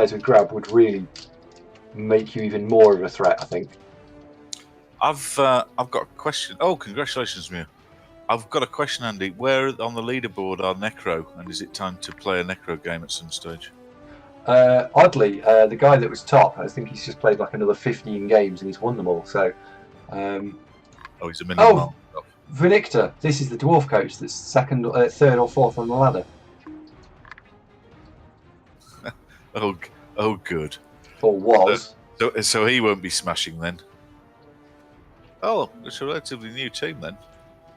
players with grab would really make you even more of a threat, I think. I've got a question. Oh, congratulations, Mew. I've got a question, Andy. Where on the leaderboard are Necro, and is it time to play a Necro game at some stage? Oddly, the guy that was top, I think he's just played like another 15 games and he's won them all. So, he's a million miles off. Vinictor, this is the dwarf coach that's second, third or fourth on the ladder. Oh, good. Or was. So he won't be smashing then. Oh, it's a relatively new team then.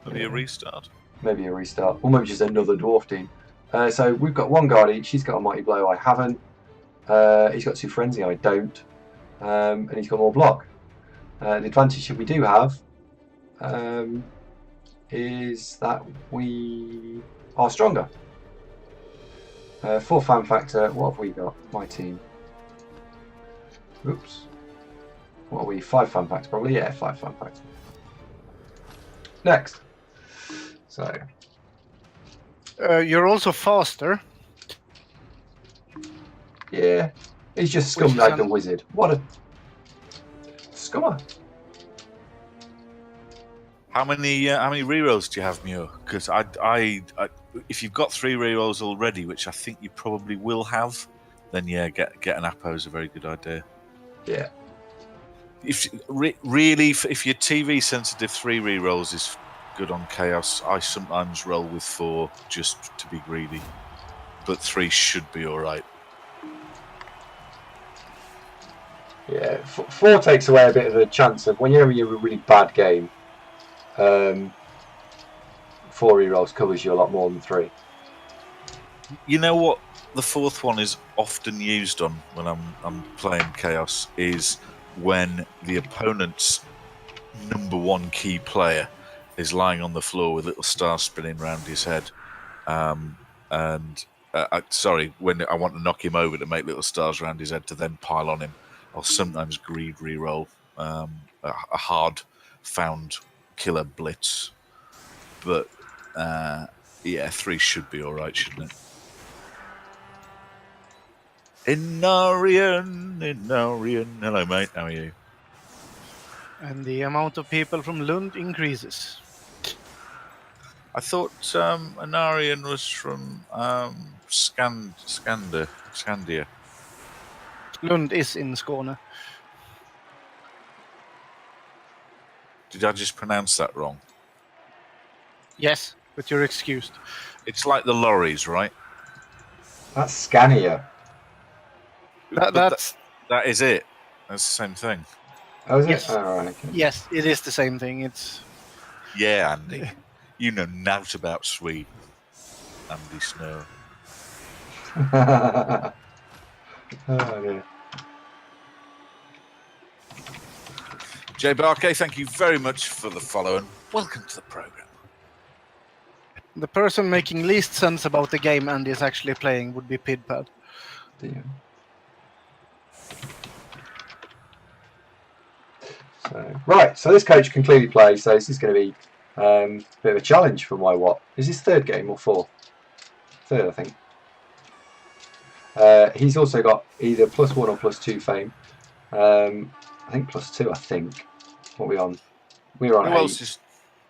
Maybe a restart. Maybe a restart. Or maybe just another dwarf team. So we've got one guard each. He's got a mighty blow. I haven't. He's got 2 frenzy. I don't. And he's got more block. The advantage that we do have is that we are stronger. 4 fan factor. What have we got? My team. Oops. What are we? 5 fan factor probably. Yeah, 5 fan factor. Next. So. You're also faster. Yeah, he's just scummed like the wizard. What a scummer! How many rerolls do you have, Mew? Because I, if you've got 3 rerolls already, which I think you probably will have, then yeah, get an Apo is a very good idea. Yeah. If your TV sensitive 3 rerolls is good on Chaos, I sometimes roll with 4 just to be greedy, but 3 should be all right. Yeah, 4 takes away a bit of the chance of when you're in a really bad game. 4 rerolls covers you a lot more than 3. You know what the 4th one is often used on when I'm playing Chaos is when the opponent's number 1 key player is lying on the floor with little stars spinning around his head. When I want to knock him over to make little stars around his head to then pile on him, I'll sometimes greed reroll a hard found killer blitz. But yeah, 3 should be alright, shouldn't it? Inarian. Hello, mate. How are you? And the amount of people from Lund increases. I thought Inarian was from Scandia. Lund is in Skåne. Did I just pronounce that wrong? Yes, but you're excused. It's like the lorries, right? That's Scania. That is it. That's the same thing. Oh, is yes. it? Oh, right, okay. Yes, it is the same thing. It's. Yeah, Andy. You know nought about Sweden. Andy Snow. Oh, dear. Jay Barkay, thank you very much for the follow and welcome to the program. The person making least sense about the game Andy is actually playing would be Pidpad. Yeah. So this coach can clearly play, so this is going to be a bit of a challenge for my Watt. Is this 3rd game or 4th? 3rd, I think. He's also got either +1 or +2 fame. I think +2, I think. What are we on? We're on 8.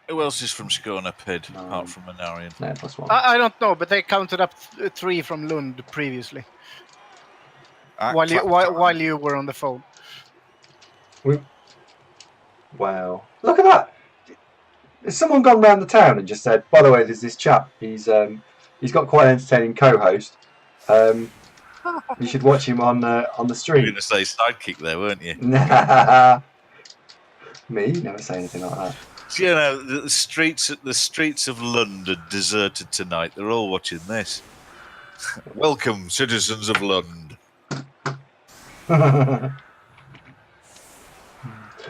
Who else is from Skåne, Pid, apart from Inarian? No, +1. I don't know, but they counted up 3 from Lund previously. While you were on the phone. Wow. Look at that! Has someone gone round the town and just said, by the way, there's this chap, he's got quite an entertaining co-host. You should watch him on the stream. You were going to say sidekick there, weren't you? Nah. Me? Never say anything like that. You know, the streets of Lund are deserted tonight. They're all watching this. Welcome, citizens of Lund.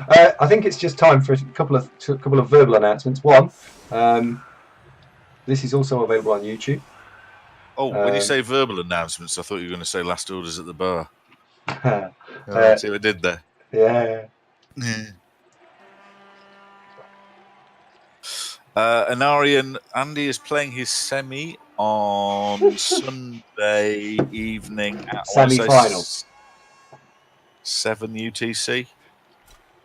I think it's just time for a couple of verbal announcements. One, this is also available on YouTube. Oh, when you say verbal announcements, I thought you were going to say last orders at the bar. See what I did there? Yeah. Inarian Andy is playing his semi on Sunday evening at Semi-final. 7 UTC.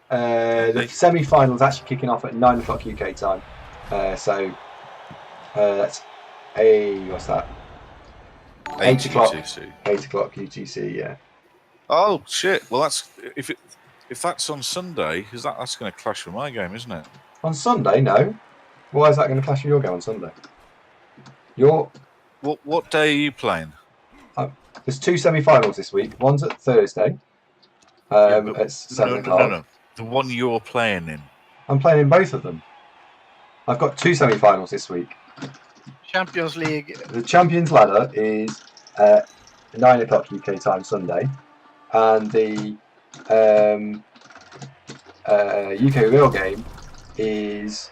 The semi-final's actually kicking off at 9 o'clock UK time. So that's what's that? 8 o'clock. UTC. 8 o'clock UTC. Yeah. Oh shit! Well, that's if that's on Sunday, that's going to clash with my game, isn't it? On Sunday, no. Why is that going to clash with your game on Sunday? What day are you playing? There's 2 semi-finals this week. One's at Thursday. At 7 o'clock. No. The one you're playing in. I'm playing in both of them. I've got 2 semi-finals this week. Champions League. The Champions Ladder is 9 o'clock UK time Sunday, and the UK Real game is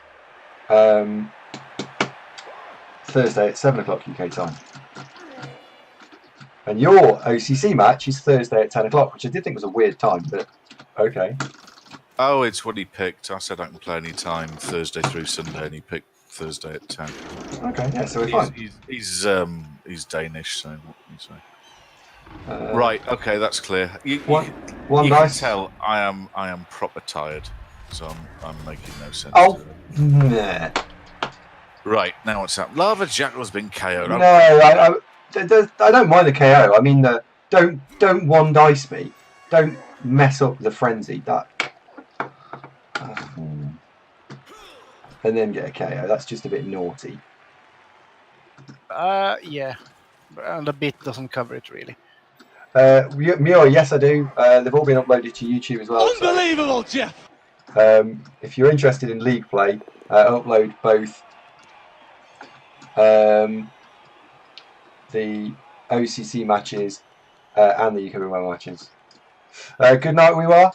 Thursday at 7 o'clock UK time. And your OCC match is Thursday at 10 o'clock, which I did think was a weird time, but okay. Oh, it's what he picked. I said I can play any time Thursday through Sunday, and he picked Thursday at 10. Okay, yeah, so we're fine. He's Danish, so what can you say? Right, okay, that's clear. You One can dice. tell I am proper tired, so I'm making no sense. Oh, nah. Right, now what's up? Lava Jackal's been KO'd. No, I don't mind the KO. I mean, don't one dice me. Don't mess up the frenzy. And then get a KO. That's just a bit naughty. Yeah. And a bit doesn't cover it really. Miura, yes, I do. They've all been uploaded to YouTube as well. Unbelievable, so, Jeff! If you're interested in League play, upload both the OCC matches and the UK Women matches. Good night, Waaaargh.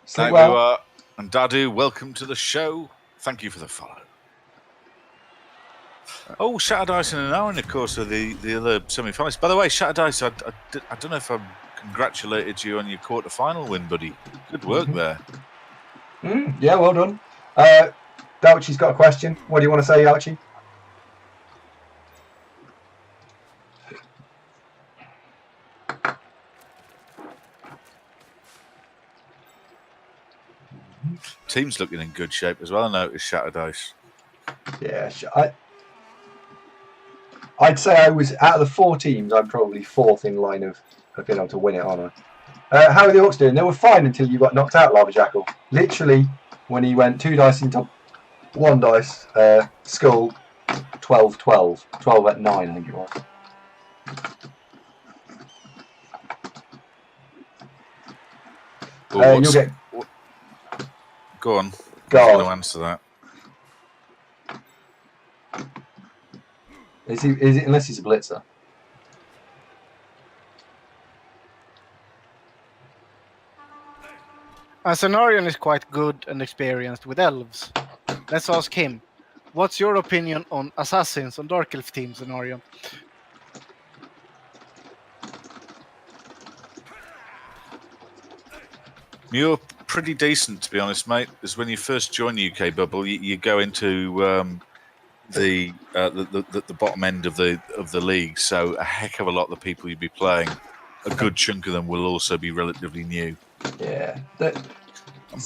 Sleep well. We are. And Dadu, welcome to the show. Thank you for the follow. Oh, Shatter Dice and Aaron, of course, are the other semi-finalists. By the way, Shatter Dice, I don't know if I've congratulated you on your quarter-final win, buddy. Good work there. Yeah, well done. Douchi's got a question. What do you want to say, Douchi? Team's looking in good shape as well. I noticed Shatter Dice. Yeah, I'd say I was, out of the 4 teams, I'm probably 4th in line of being able to win it on. How are the Orcs doing? They were fine until you got knocked out, Lava Jackal. Literally, when he went 2 dice into 1 dice, skull, 12-12. 12 at 9, I think it was. Well, you'll get... Go on. Go I'm on. going to answer that. Is it unless he's a blitzer? Cenarion is quite good and experienced with elves. Let's ask him. What's your opinion on assassins on Dark Elf team, Cenarion? You're pretty decent, to be honest, mate. Because when you first join UK Bubble, you go into the bottom end of the league. So a heck of a lot of the people you'd be playing, a good chunk of them will also be relatively new. Yeah.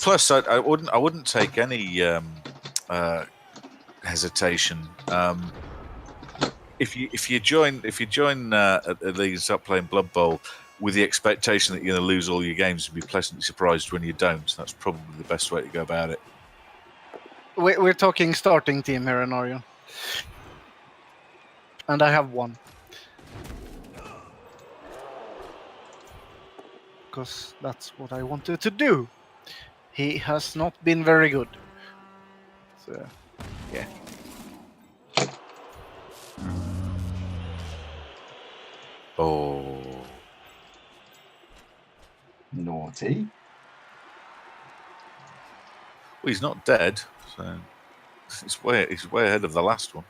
Plus, I wouldn't take any hesitation. If you join a league and start playing Blood Bowl with the expectation that you're going to lose all your games and be pleasantly surprised when you don't, that's probably the best way to go about it. We're talking starting team here, Cenarion. And I have one. Because that's what I wanted to do. He has not been very good. So, yeah. Oh. Naughty. Well, he's not dead, so he's way ahead of the last one.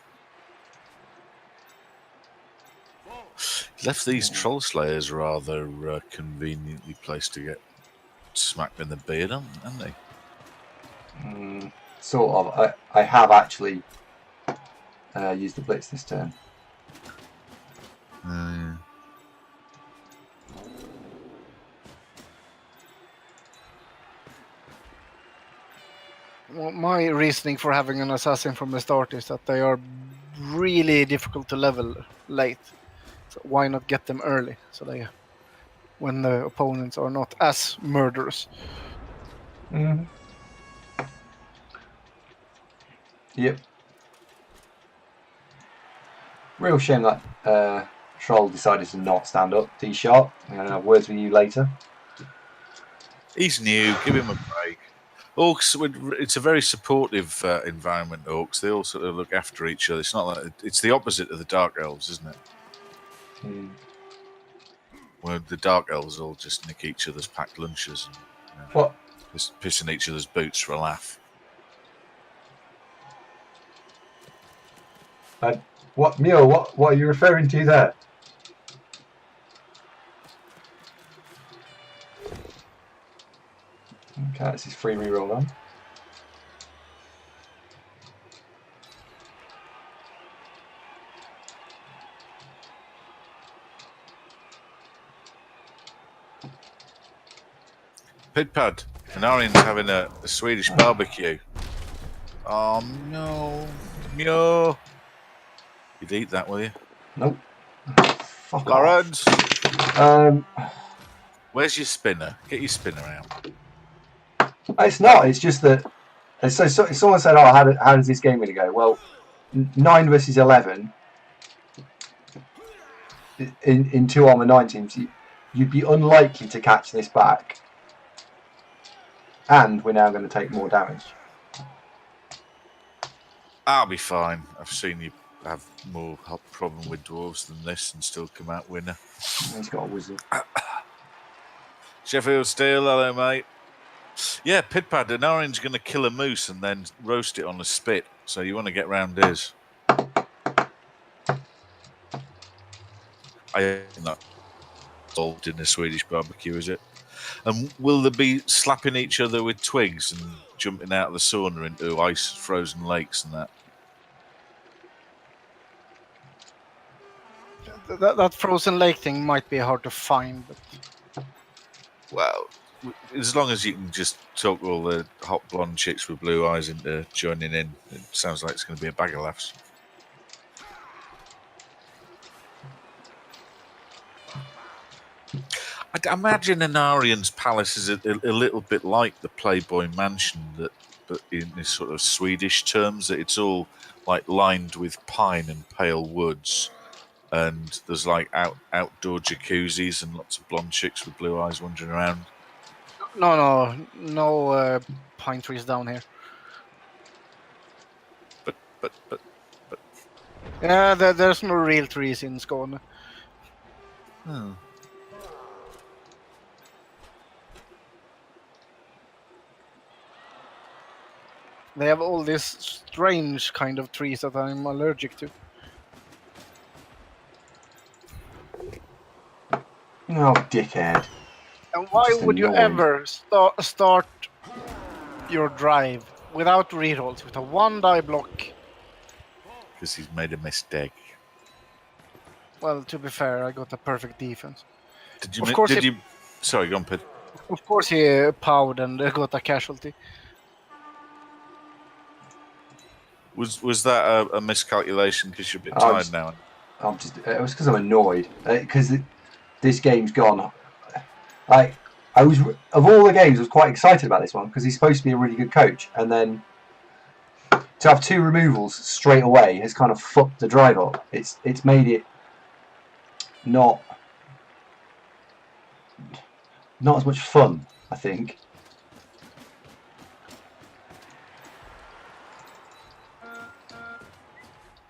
He left these troll slayers rather conveniently placed to get smacked in the beard, haven't they? Sort of. I have actually used the blitz this turn. Yeah. Well, my reasoning for having an assassin from the start is that they are really difficult to level late. So why not get them early? So they, when the opponents are not as murderous. Mm. Yep. Real shame that Troll decided to not stand up. D-Sharp. I'm going to have words with you later. He's new. Give him a break. Orcs, it's a very supportive environment. Orcs, they all sort of look after each other. It's not like it's the opposite of the Dark Elves, isn't it? Mm. Where the Dark Elves all just nick each other's packed lunches and What? just piss in each other's boots for a laugh. What, Mule? What are you referring to there? Okay, that's his free reroll on. Pidpad, Anarian's having a Swedish barbecue. Oh no, no! You'd eat that, will you? Nope. Fuck Lawrence, off. where's your spinner? Get your spinner out. It's not. It's just that. So someone said, "Oh, how does this game going to go?" Well, 9 versus 11 in 2 armor 9 teams, you'd be unlikely to catch this back, and we're now going to take more damage. I'll be fine. I've seen you have more problem with dwarves than this and still come out winner. He's got a wizard. Sheffield Steel, hello mate. Yeah, Pidpad, an orange going to kill a moose and then roast it on a spit. So you want to get round his. I'm not involved in the Swedish barbecue, is it? And will they be slapping each other with twigs and jumping out of the sauna into ice frozen lakes and that? That frozen lake thing might be hard to find, but Well, as long as you can just talk all the hot blonde chicks with blue eyes into joining in, it sounds like it's going to be a bag of laughs. I imagine Anarian's palace is a little bit like the Playboy Mansion, but in this sort of Swedish terms, that it's all like lined with pine and pale woods, and there's like outdoor jacuzzis and lots of blonde chicks with blue eyes wandering around. no pine trees down here. But Yeah, there's no real trees in Skåne. hmm. They have all these strange kind of trees that I'm allergic to. Oh, dickhead. And why Just would you annoying. ever start your drive without rerolls with a 1 die block? Because he's made a mistake. Well, to be fair, I got a perfect defense. Did you? Of course did he- you? Sorry, go on, Pid. Of course, he powed and got a casualty. Was that a miscalculation because you're a bit I tired was- now? It was because I'm annoyed because this game's gone. Like I was of all the games, I was quite excited about this one because he's supposed to be a really good coach, and then to have 2 removals straight away has kind of fucked the drive up. It's made it not as much fun, I think.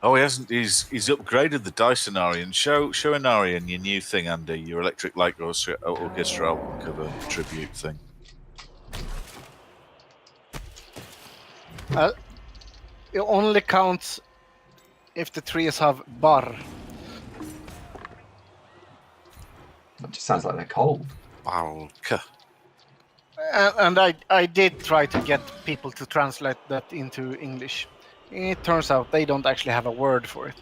Oh, he hasn't. He's upgraded the dice Anarian. Show Anarian your new thing, Andy. Your Electric Light Orchestra album cover tribute thing. It only counts if the trees have bar. It just sounds like they're cold. Waaaargh. And I did try to get people to translate that into English. It turns out they don't actually have a word for it.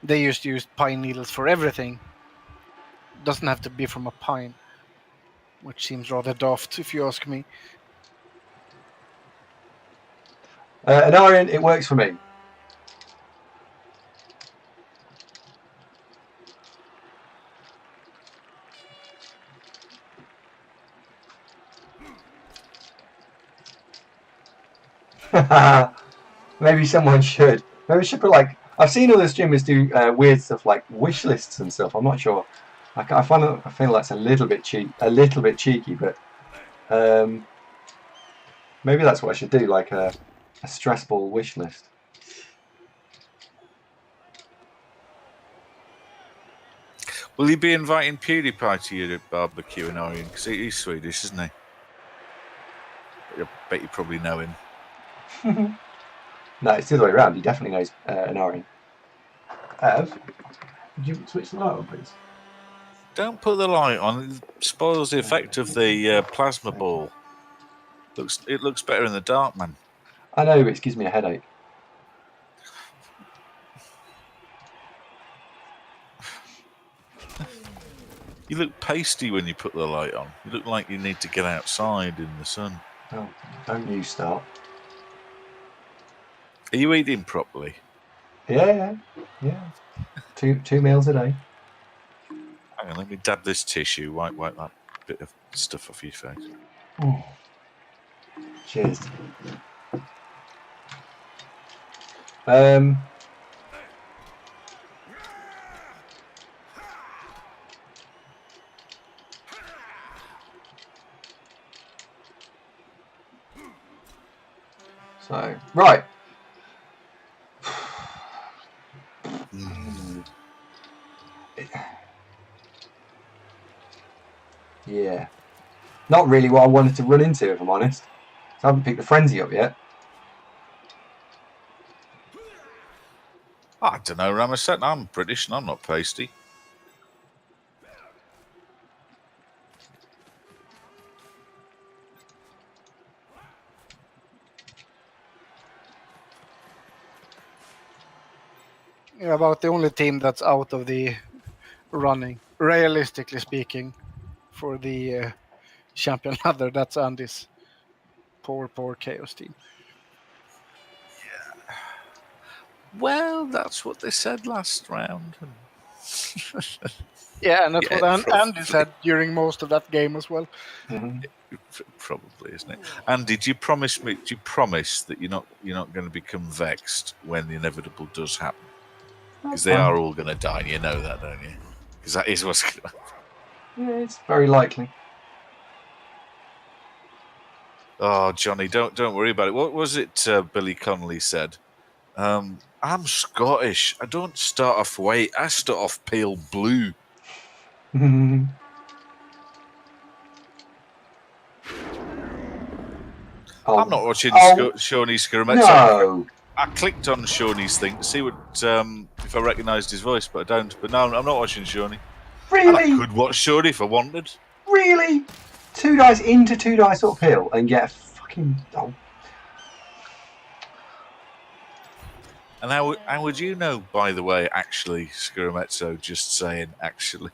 They used to use pine needles for everything. Doesn't have to be from a pine, which seems rather daft if you ask me. An iron, it works for me. Maybe someone should. Maybe we should put like. I've seen other streamers do weird stuff like wish lists and stuff. I'm not sure. I feel that's a little bit cheeky, but maybe that's what I should do, like a stress ball wish list. Will you be inviting PewDiePie to your barbecue in Orion? Because he's Swedish, isn't he? I bet you probably know him. No, it's the other way around. He definitely knows an Orion. Ev, could you switch the light on, please? Don't put the light on. It spoils the effect of the plasma ball. It looks better in the dark, man. I know, but it gives me a headache. You look pasty when you put the light on. You look like you need to get outside in the sun. Oh, don't you start. Are you eating properly? Yeah. Two meals a day. Hang on, let me dab this tissue. Wipe that bit of stuff off your face. Oh. Cheers. So, right. Yeah. Not really what I wanted to run into, if I'm honest. So I haven't picked the frenzy up yet. I don't know, Ramazet. I'm British and I'm not pasty. Yeah, about the only team that's out of the running, realistically speaking, for the champion ladder. That's Andy's poor Chaos team. Yeah. Well, that's what they said last round. Yeah, and that's Yeah, what Andy said during most of that game as well. Mm-hmm. Probably, isn't it? And did you promise me? Do you promise that you're not going to become vexed when the inevitable does happen? Because they are all going to die. You know that, don't you? Because that is what's going to happen. Yeah, it's very likely. Oh, Johnny, don't worry about it. What was it Billy Connolly said? I'm Scottish. I don't start off white. I start off pale blue. I'm not watching Shawnee's Skirmet. No. I clicked on Shawnee's thing to see what if I recognised his voice, but I don't. But no, I'm not watching Shawnee. Really? And I could watch Shawnee if I wanted. Really? 2 dice into 2 dice uphill and get a fucking... Oh. And how would you know, by the way, actually, Skirmetso, just saying, actually?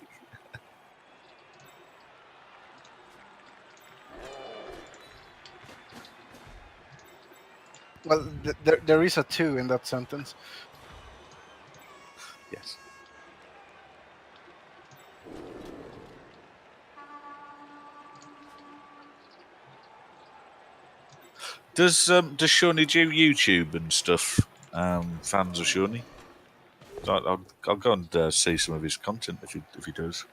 Well, there is a 2 in that sentence. Yes. Does Shawnee do YouTube and stuff? Fans of Shawnee? I'll go and see some of his content if he does.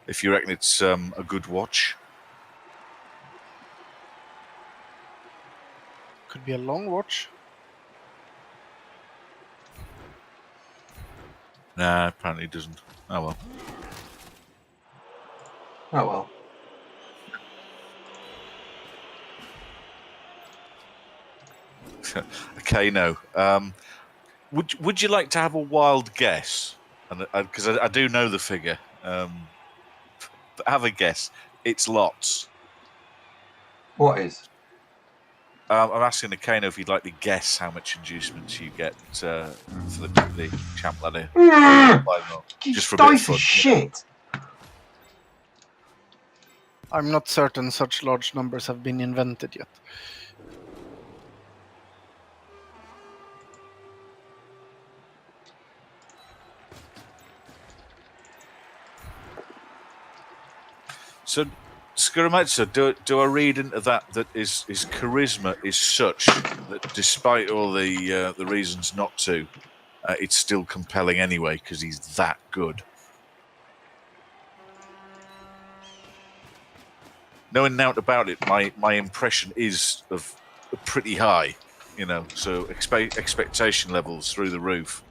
If you reckon it's a good watch. Could be a long watch. Nah, apparently it doesn't. Oh well. Oh well. Okay, no. Would you like to have a wild guess? Because I do know the figure. But have a guess. It's lots. What is? I'm asking Akano if you'd like to guess how much inducements you get for the champ ladder. Just for a bit of Dice fun. is shit. I'm not certain such large numbers have been invented yet. So, Skuramatsu, do I read into that his charisma is such that despite all the reasons not to, it's still compelling anyway because he's that good? Knowing naught about it, my impression is of pretty high, so expectation levels through the roof.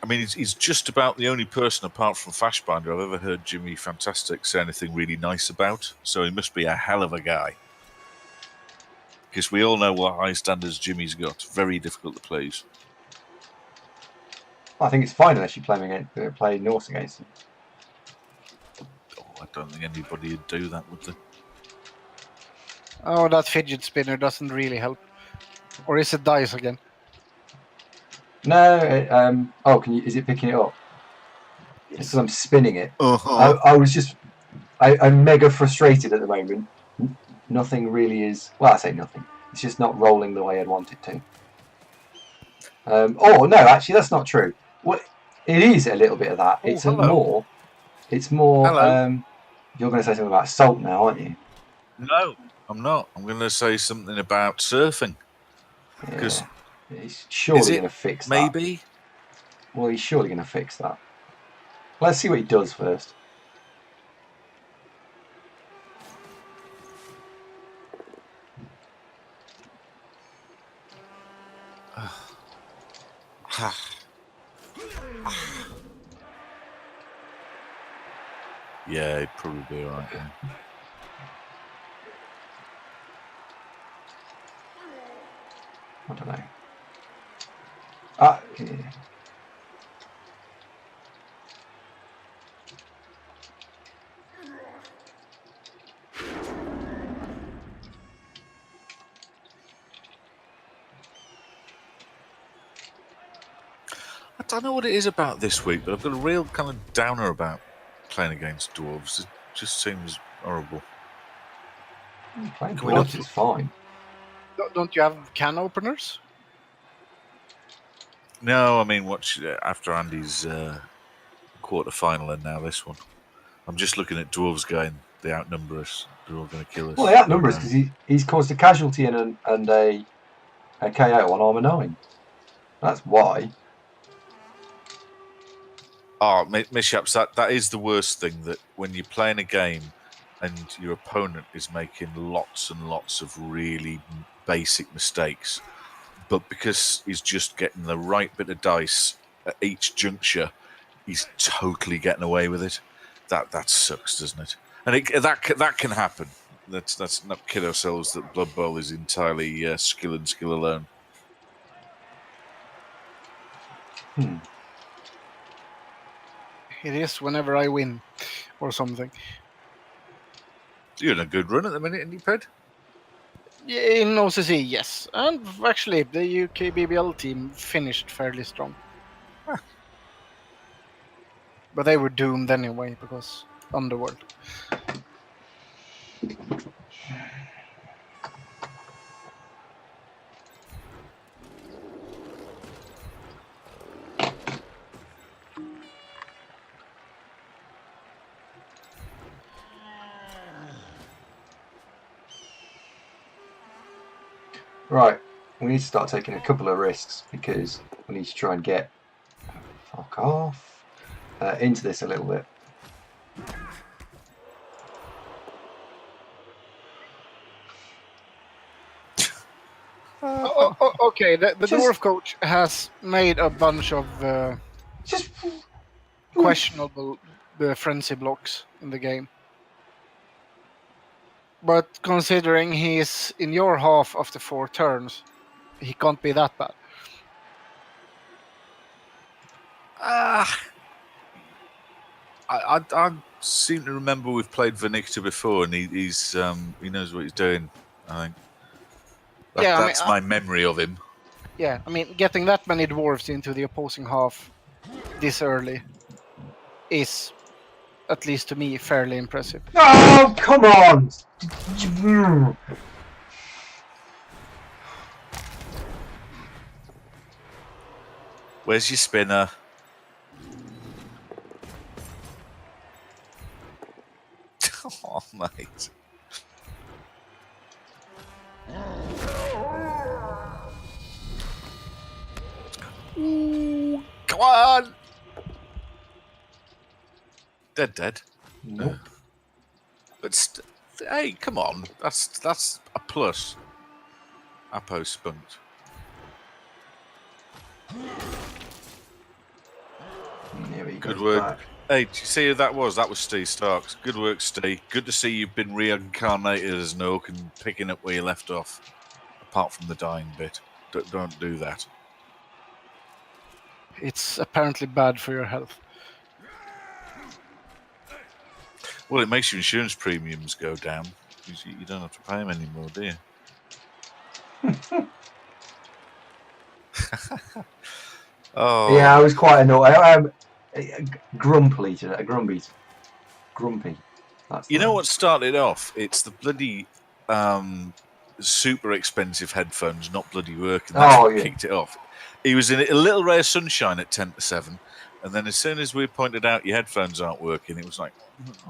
I mean, he's just about the only person apart from Fashbinder I've ever heard Jimmy Fantastic say anything really nice about, so he must be a hell of a guy. Because we all know what high standards Jimmy's got. Very difficult to please. I think it's fine unless you play Norse against him. Oh, I don't think anybody would do that, would they? Oh, that fidget spinner doesn't really help. Or is it dice again? No. Is it picking it up? It's because I'm spinning it. Uh-huh. I'm mega frustrated at the moment. Nothing really is. Well, I say nothing. It's just not rolling the way I'd want it to. No, actually, that's not true. Well, it is a little bit of that. It's hello. more. Hello. You're going to say something about salt now, aren't you? No, I'm not. I'm going to say something about surfing. Yeah. He's surely going to fix that. Maybe. Well, he's surely going to fix that. Let's see what he does first. Yeah, he'd probably be alright. Yeah. I don't know. Yeah. I don't know what it is about this week, but I've got a real kind of downer about playing against Dwarves. It just seems horrible. Playing Dwarves is fine. Don't you have can openers? No, I mean, after Andy's quarter-final and now this one. I'm just looking at Dwarves going, they outnumber us. They're all going to kill us. Well, they outnumber us because he's caused a casualty and a KO on armor 9. That's why. Oh, Mishaps, that is the worst thing, that when you're playing a game and your opponent is making lots and lots of really basic mistakes, but because he's just getting the right bit of dice at each juncture, he's totally getting away with it. That sucks, doesn't it? And that can happen. Let's not kid ourselves that Blood Bowl is entirely skill and skill alone. It is whenever I win, or something. You're in a good run at the minute, isn't you, Ped? Yeah, in OCC, yes. And actually, the UK BBL team finished fairly strong. But they were doomed anyway, because Underworld. Right, we need to start taking a couple of risks because we need to try and get into this a little bit. Okay, the dwarf coach has made a bunch of questionable frenzy blocks in the game. But considering he's in your half of the 4 turns, he can't be that bad. I seem to remember we've played Vernicta before, and he knows what he's doing. I think that's my memory of him. Yeah, I mean, getting that many dwarves into the opposing half this early is, at least to me, fairly impressive. Oh, come on! Where's your spinner? Oh, mate. Ooh, come on! Dead. Nope. But hey, come on. That's a plus. Apo spunked. Good work. Back. Hey, did you see who that was? That was Steve Starks. Good work, Steve. Good to see you've been reincarnated as an orc and picking up where you left off. Apart from the dying bit. Don't do that. It's apparently bad for your health. Well, it makes your insurance premiums go down. You don't have to pay them anymore, do you? Oh. Yeah, I was quite annoyed. I'm grumpy today. Grumpy. You know what started off? It's the bloody super expensive headphones not bloody working. That's what kicked it off. He was in a little ray of sunshine at 10 to 7, and then as soon as we pointed out your headphones aren't working, it was like,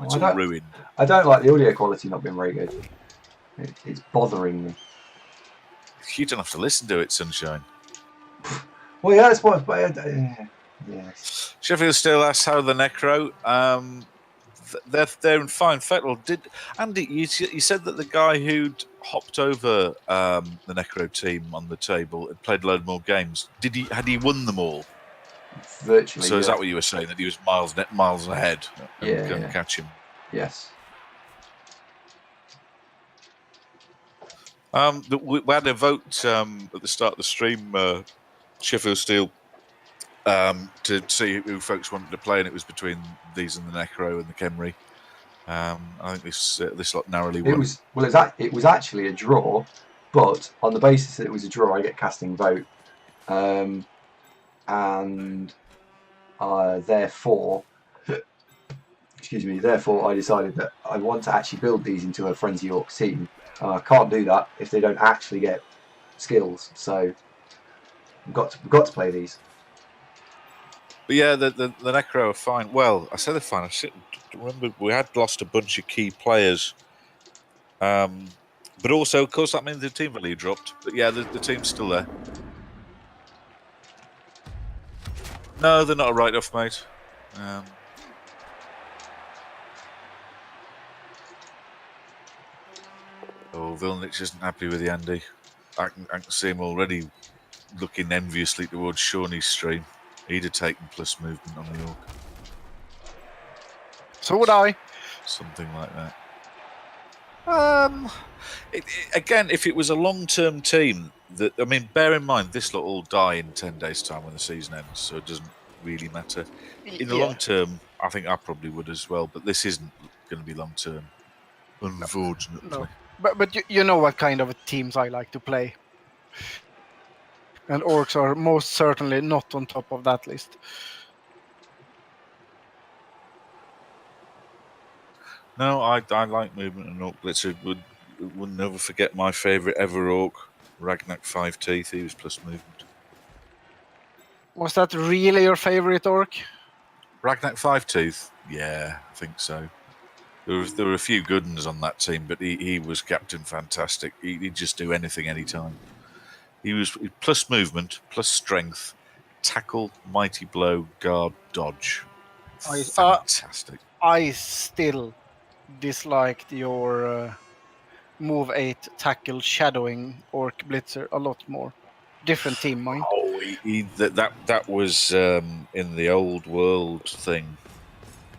it's all ruined. I don't like the audio quality not being very good. It's bothering me. You don't have to listen to it, sunshine. Well, yeah, that's what. Yes. Sheffield still asks how the Necro. They're in fine fettle. Did Andy? You said that the guy who'd hopped over the Necro team on the table had played a load more games. Had he won them all? Virtually. So is that what you were saying? That he was miles ahead and couldn't catch him? Yes. We had a vote at the start of the stream, Sheffield Steel, to see who folks wanted to play, and it was between these and the Necro and the Khemri. I think this lot narrowly won. It was actually a draw, but on the basis that it was a draw, I get casting vote, and therefore, I decided that I want to actually build these into a Frenzy Orcs team. I can't do that if they don't actually get skills, so we've got to play these. But yeah, the Necro are fine. Well, I said they're fine. I remember we had lost a bunch of key players, but also, of course, that means the team value dropped. But yeah, the team's still there. No, they're not a write-off, mate. Vilnic isn't happy with the Andy. I can see him already looking enviously towards Shawnee's stream. He'd have taken plus movement on the Orc. So would I. Something like that. Again, if it was a long-term team, bear in mind, this lot all die in 10 days' time when the season ends, so it doesn't really matter. In the long term, I think I probably would as well, but this isn't going to be long-term, unfortunately. No. But you know what kind of teams I like to play. And Orcs are most certainly not on top of that list. No, I like movement and Orc Blitzer. Would never forget my favourite ever Orc, Ragnak 5 Teeth. He was plus movement. Was that really your favourite Orc? Ragnak 5 Teeth? Yeah, I think so. There were a few good ones on that team, but he was captain fantastic. He'd just do anything, anytime. He was plus movement, plus strength, tackle, mighty blow, guard, dodge. Fantastic. I still disliked your move 8 tackle shadowing Orc Blitzer a lot more. Different team, mind. Oh, that was in the old world thing.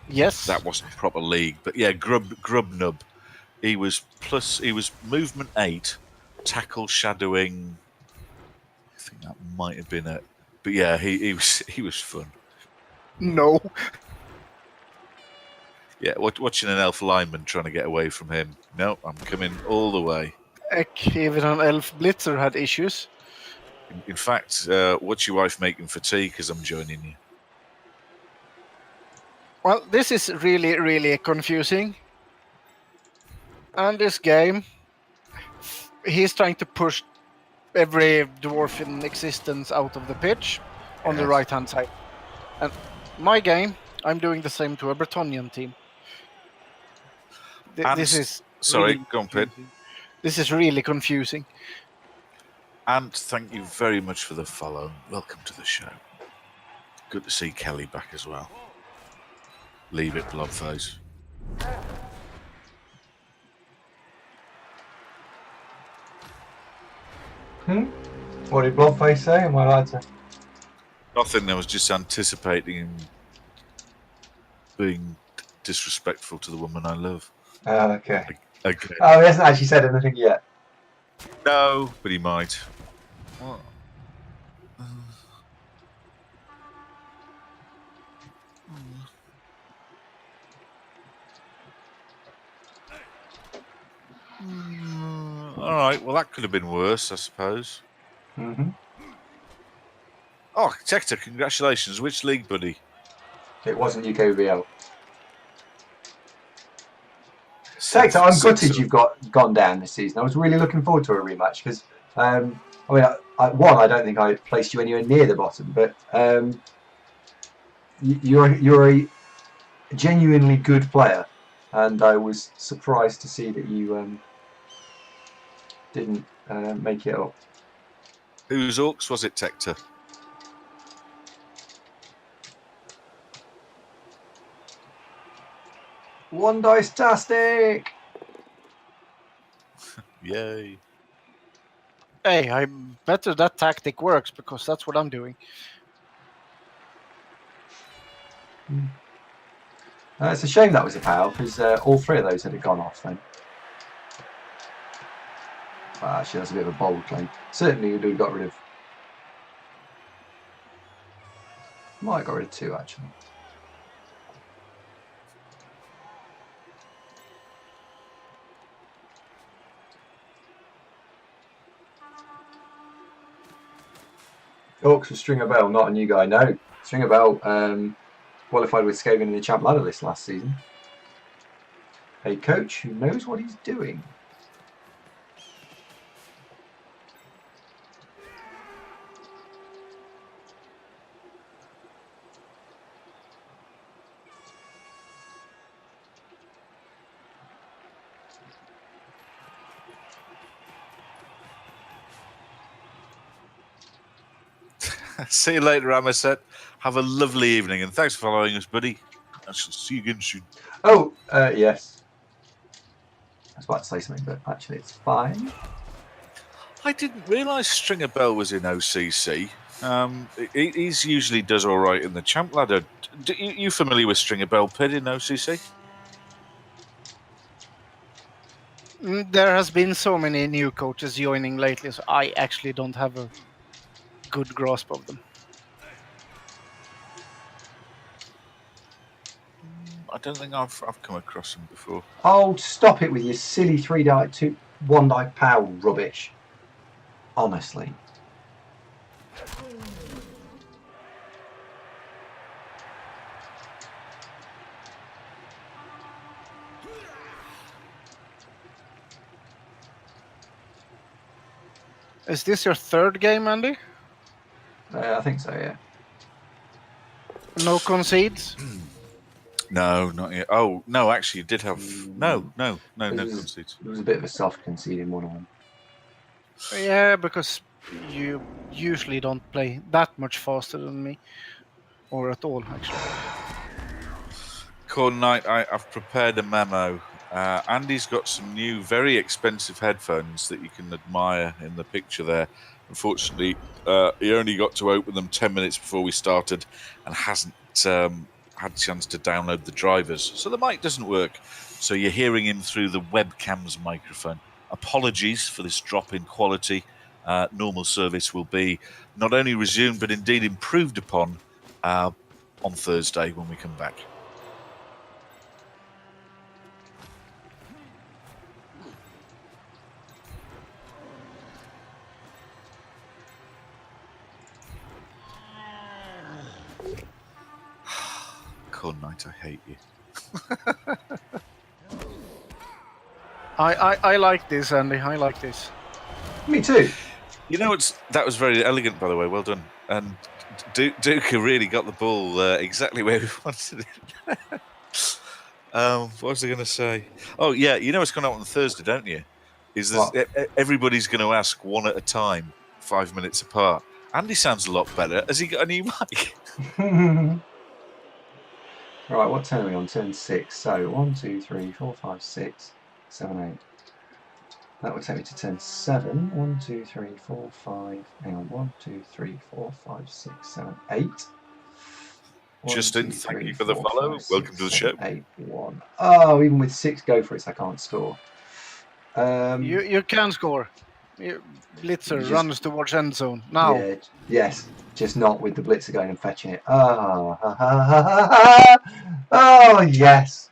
Yes. That wasn't proper league, but yeah, Grubnub. He was movement 8, tackle shadowing. I think that might have been it. But yeah, he was fun. No. Yeah, watching an elf lineman trying to get away from him. No, I'm coming all the way. Heck, even an elf blitzer had issues. In fact, what's your wife making for tea? Because I'm joining you. Well, this is really, really confusing. And this game, he's trying to push every dwarf in existence out of the pitch on the Yes. right-hand side. And my game, I'm doing the same to a Bretonian team. This is Sorry, really go on, Pete. confusing. This is really confusing. And thank you very much for the follow. Welcome to the show. Good to see Kelly back as well. Leave it, Blobface. What did Blobface say? Am I allowed to? Nothing. I was just anticipating him being disrespectful to the woman I love. Oh, okay. Okay. Oh, he hasn't actually said anything yet. No, but he might. What? All right. Well, that could have been worse, I suppose. Mm-hmm. Oh, Tector, congratulations. Which league, buddy? It wasn't UKBL. Tector, I'm gutted you've gone down this season. I was really looking forward to a rematch because, I mean, I don't think I placed you anywhere near the bottom, but you're a genuinely good player, and I was surprised to see that you didn't make it up. Whose Orcs was it, Tector? One dice-tastic! Yay. Hey, I bet that tactic works because that's what I'm doing. It's a shame that was a foul because all three of those had gone off then. Well, actually, that's a bit of a bold claim. Certainly, would have got rid of. Might have got rid of two actually. Orcs with Stringer Bell, not a new guy. No, Stringer Bell qualified with Skaven in the Champ Ladder list last season. A coach who knows what he's doing. See you later, Amaset. Have a lovely evening, and thanks for following us, buddy. I shall see you again soon. Oh, yes. I was about to say something, but actually it's fine. I didn't realise Stringer Bell was in OCC. He's usually does all right in the Champ Ladder. You familiar with Stringer Bell Pit in OCC? There has been so many new coaches joining lately, so I actually don't have a good grasp of them. I don't think I've come across him before. Oh, stop it with your silly 3-die, 1-die power rubbish. Honestly. Is this your third game, Andy? I think so, yeah. No concedes? No, not yet. Oh, no, actually, you did have... No concedes. There was a bit of a soft concede in one of them. Yeah, because you usually don't play that much faster than me. Or at all, actually. Corn Knight, I've prepared a memo. Andy's got some new, very expensive headphones that you can admire in the picture there. Unfortunately, he only got to open them 10 minutes before we started and hasn't had a chance to download the drivers. So the mic doesn't work. So you're hearing him through the webcam's microphone. Apologies for this drop in quality. Normal service will be not only resumed, but indeed improved upon on Thursday when we come back. Corn Knight, I hate you. I like this, Andy. I like this. Me too. You know, that was very elegant, by the way. Well done. And Duca really got the ball exactly where we wanted it. What was I going to say? Oh, yeah. You know what's going to happen on Thursday, don't you? Everybody's going to ask one at a time, 5 minutes apart. Andy sounds a lot better. Has he got a new mic? Right, what turn are we on? Turn 6. So 1, 2, 3, 4, 5, 6, 7, 8. That would take me to turn 7. 1, 2, 3, 4, 5. Hang on. 1, 2, 3, 4, 5, 6, 7, 8. Justin, thank you for the follow. Welcome to the show. 8, 1. Oh, even with 6 go for it, I can't score. You can score. Blitzer runs towards end zone now. Yeah, yes, just not with the Blitzer going and fetching it. Oh, yes.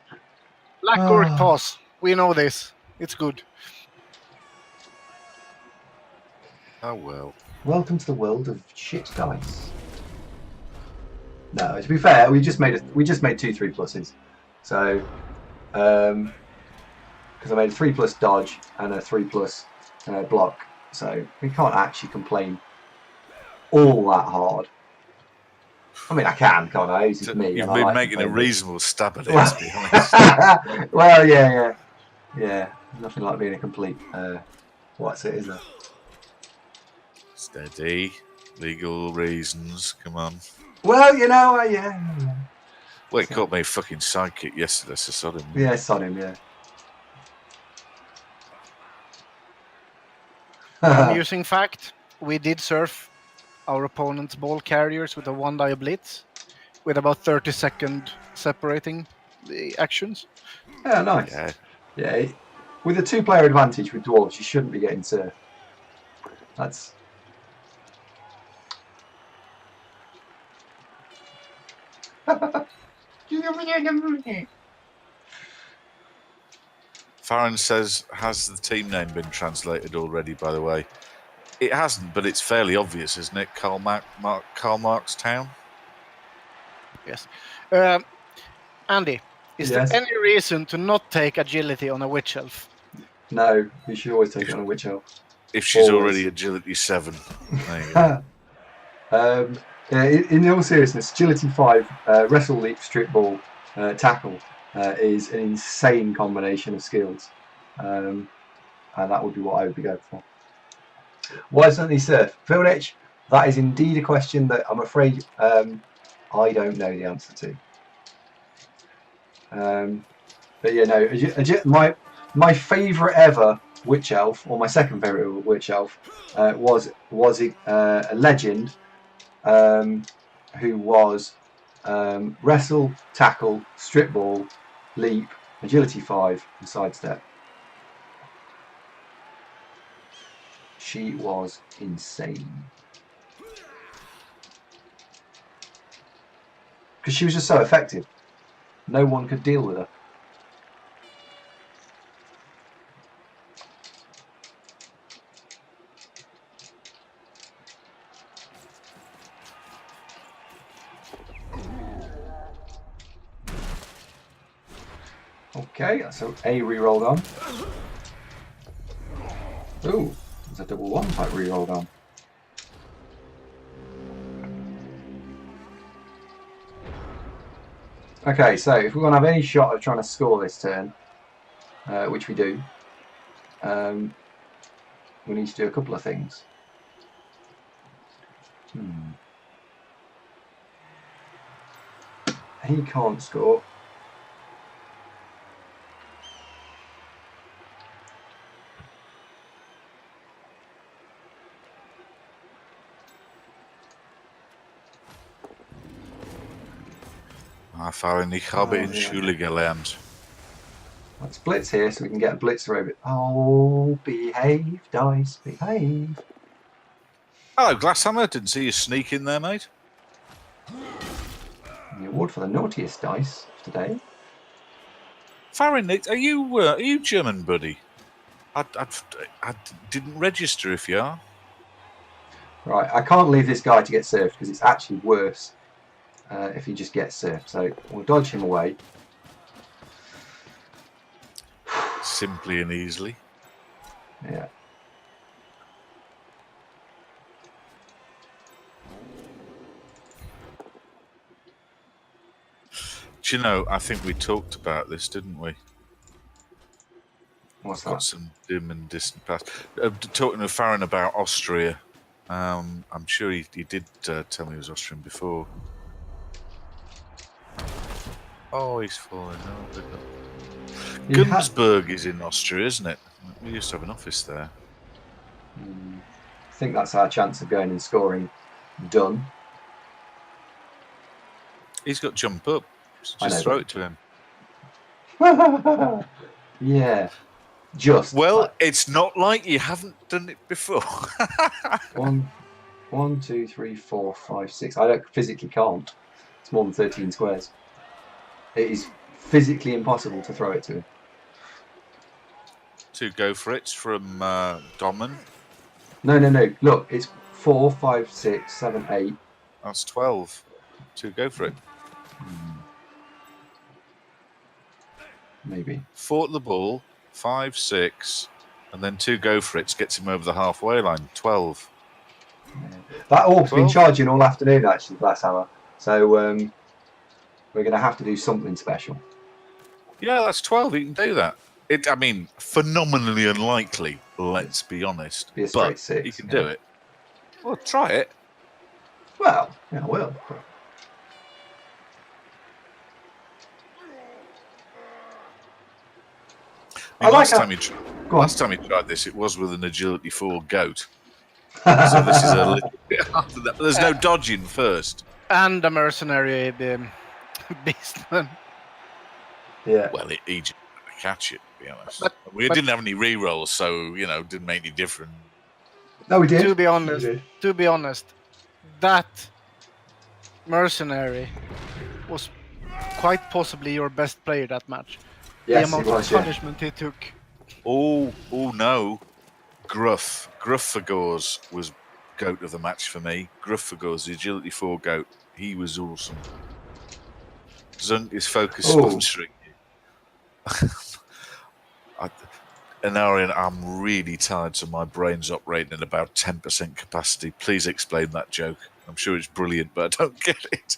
Black Orc toss. We know this. It's good. Oh well. Welcome to the world of shit dice. No, to be fair, we just made 2 3+s. So, because I made a 3+ dodge and a 3+ block, so we can't actually complain all that hard. I mean, I can't I? It's just me. You've been making a reasonable stab at it, to be honest. Well, yeah. Nothing like being a complete what's it, is there? Steady. Legal reasons. Come on. Well, yeah. Well, he caught me a fucking sidekick yesterday, so sod him. Yeah, sod him, yeah. Amusing fact, we did surf our opponent's ball carriers with a 1-die blitz with about 30-second separating the actions. Yeah, nice. Yeah. With a 2-player advantage with Dwarves, you shouldn't be getting surf. That's... Farron says, has the team name been translated already, by the way? It hasn't, but it's fairly obvious, isn't it? Karl Marx Town? Yes. Andy, is Yes. there any reason to not take agility on a witch elf? No, you should always take it on a witch elf. If she's already agility 7. There you go. Yeah, in all seriousness, agility 5, wrestle, leap, strip ball, tackle is an insane combination of skills, and that would be what I would be going for. Why doesn't he surf? Vilnich, that is indeed a question that I'm afraid I don't know the answer to. But yeah, no, my favourite ever witch elf, or my second favourite witch elf, was a legend who was wrestle, tackle, strip ball, leap, agility 5, and sidestep. She was insane. Because she was just so effective. No one could deal with her. Okay, so a re-rolled on. Ooh, there's a double 1 type re-rolled on. Okay, so if we're going to have any shot of trying to score this turn, which we do, we need to do a couple of things. He can't score. Farron, ich habe in Schule gelernt. Let's blitz here so we can get a blitzer over. Oh, behave, dice, behave. Hello, Glasshammer. Didn't see you sneak in there, mate. The award for the naughtiest dice of today. Farron, are you German, buddy? I didn't register if you are. Right, I can't leave this guy to get served because it's actually worse if he just gets surfed. So we'll dodge him away. Simply and easily. Yeah. Do you know, I think we talked about this, didn't we? What's Got that? some dim and distant past. Talking to Farron about Austria. I'm sure he did tell me he was Austrian before. Oh, he's falling over. Gunzburg is in Austria, isn't it? We used to have an office there. I think that's our chance of going and scoring. Done. He's got jump up. I know Just throw that. it to him. Yeah. Just. Well, like, it's not like you haven't done it before. 1, 2, 3, 4, 5, 6. I don't physically can't. It's more than 13 squares. It is physically impossible to throw it to him. 2 go for it from Domin. No. Look, it's 4, 5, 6, 7, 8. That's 12. 2 go for it. Maybe. 4 at the ball, 5, 6, and then 2 go for it gets him over the halfway line. 12. Yeah. That orb's been 12? charging all afternoon, actually, Glasshammer. So we're going to have to do something special. Yeah, that's 12. He can do that. I mean, phenomenally unlikely, let's be honest. Be a straight but 6. he can do it. Well, try it. Well, yeah, I will. Last time he tried this, it was with an agility 4 goat. So this is a little bit after that. There's no dodging first. And a mercenary beastman. Yeah. Well, he just didn't catch it, to be honest. But didn't have any re-rolls, so, it didn't make any difference. No, we did. To be honest, that mercenary was quite possibly your best player that match. Yes, the amount it was, of punishment he took. Oh no. Gruffagors was goat of the match for me. Gruffagors, the agility 4 goat, he was awesome. Zunk is focus sponsoring you. Anarian, I'm really tired, so my brain's operating at about 10% capacity. Please explain that joke. I'm sure it's brilliant, but I don't get it.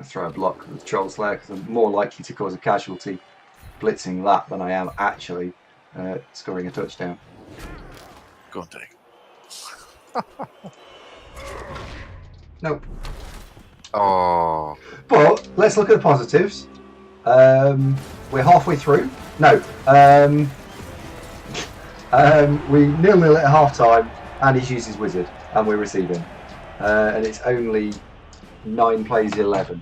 Throw a block with Troll Slayer because I'm more likely to cause a casualty blitzing that than I am actually scoring a touchdown. Go on, Dave. Nope. Oh. But let's look at the positives. We're halfway through. No. We 0-0 at half time and he's used his wizard and we're receiving. And it's only 9 plays 11.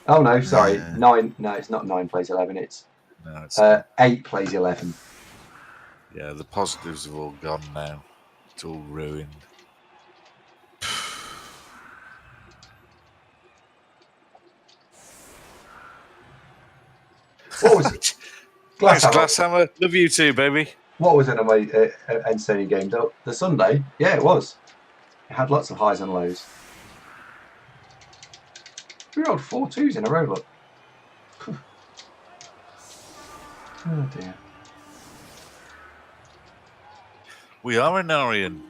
Oh no, sorry. 9. No, it's not 9 plays 11. It's 8 plays 11. Yeah, the positives have all gone now. It's all ruined. What was it? Glasshammer. Love you too, baby. What was an entertaining game? The Sunday? Yeah, it was. It had lots of highs and lows. We rolled 4 2s in a row, look. Oh dear. We are an Arian.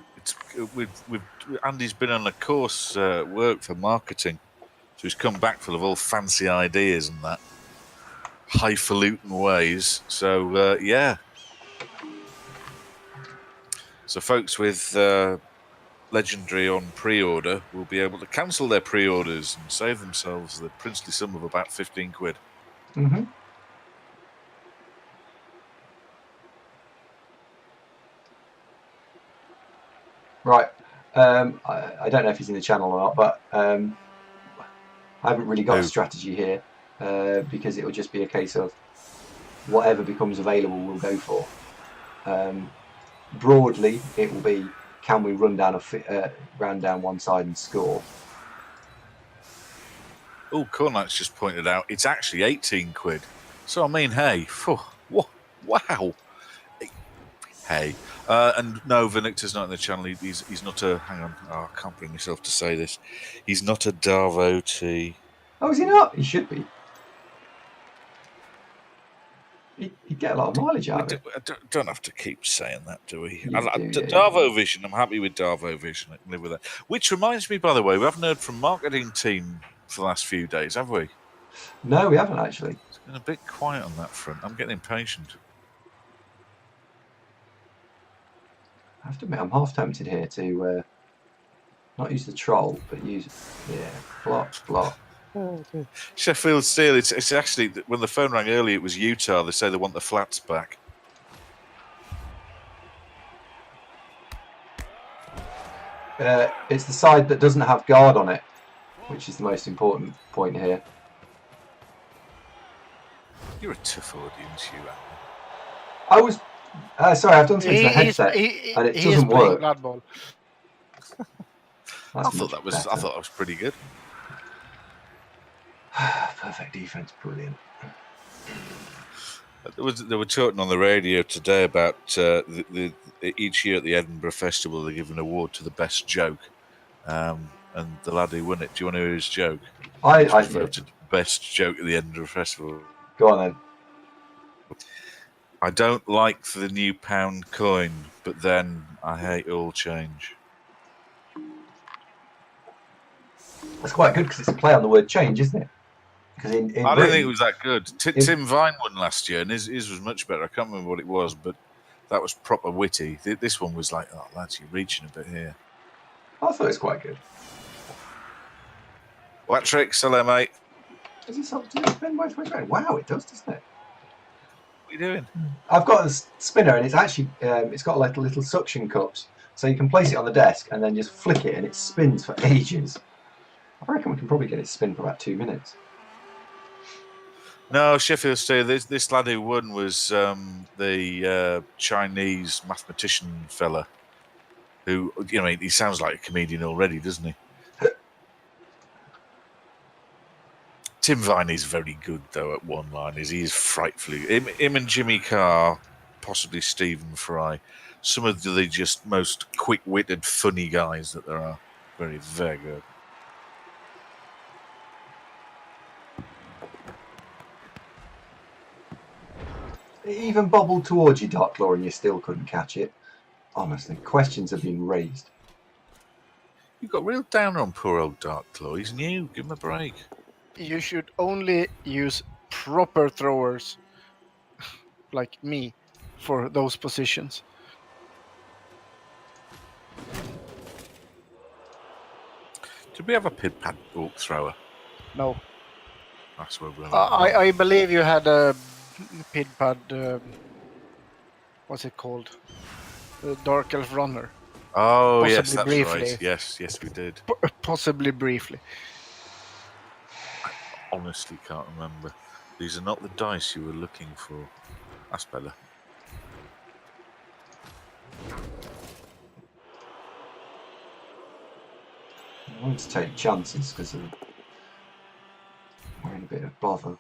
Andy's been on a course work for marketing, so he's come back full of all fancy ideas and that highfalutin ways. So yeah. So folks with Legendary on pre-order will be able to cancel their pre-orders and save themselves the princely sum of about 15 quid. Mm-hmm. Right. I don't know if he's in the channel or not, but I haven't really got a strategy here because it will just be a case of whatever becomes available we'll go for. Broadly, it will be, can we run down one side and score? Oh, Cornlight's just pointed out it's actually 18 quid. So I mean, hey, wow. hey. And no, Vinictor's not in the channel. He's not a... Hang on. Oh, I can't bring myself to say this. He's not a Darvo-T. Oh, is he not? He should be. He'd get a lot of mileage out of it. Don't have to keep saying that, do we? You do, Darvo Vision, I'm happy with Darvo Vision. I can live with that. Which reminds me, by the way, we haven't heard from marketing team for the last few days, have we? No, we haven't actually. It's been a bit quiet on that front. I'm getting impatient. I have to admit, I'm half tempted here to not use the troll, but use block. Sheffield Steel, it's actually, when the phone rang earlier, it was Utah. They say they want the flats back. It's the side that doesn't have guard on it, which is the most important point here. You're a tough audience, you are. I was sorry, I've done something to the headset and it doesn't work. Blood Bowl. I thought that was pretty good. Perfect defense, brilliant. They were talking on the radio today about each year at the Edinburgh Festival they give an award to the best joke, and the lad who won it. Do you want to hear his joke? I voted best joke at the Edinburgh Festival. Go on then. I don't like the new pound coin, but then I hate all change. That's quite good because it's a play on the word change, isn't it? Because I don't think it was that good. Tim Vine won last year, and his was much better. I can't remember what it was, but that was proper witty. This one was like, oh, lads, you're reaching a bit here. I thought it was quite good. What tricks? Hello, mate. Does it spin both ways around? Wow, it does, doesn't it? What are you doing? I've got a spinner, and it's actually it's got like little suction cups, so you can place it on the desk and then just flick it, and it spins for ages. I reckon we can probably get it to spin for about 2 minutes. No, Sheffield Steel. This lad who won was the Chinese mathematician fella. Who, you know, he sounds like a comedian already, doesn't he? Tim Vine is very good though at one-liners. He is frightfully. Him and Jimmy Carr, possibly Stephen Fry, some of the just most quick-witted, funny guys that there are. Very, very good. It even bobbled towards you, Dark Claw, and you still couldn't catch it. Honestly, questions have been raised. You've got real downer on poor old Dark Claw. He's new. Give him a break. You should only use proper throwers, like me, for those positions. Did we have a pid-pad orc thrower? No. That's where we're I believe you had a pid-pad, what's it called? The Dark Elf Runner. Oh, Possibly yes, that's briefly. right. Yes, we did. Possibly briefly. I honestly can't remember. These are not the dice you were looking for. That's better. I want to take chances because we're in a bit of bother.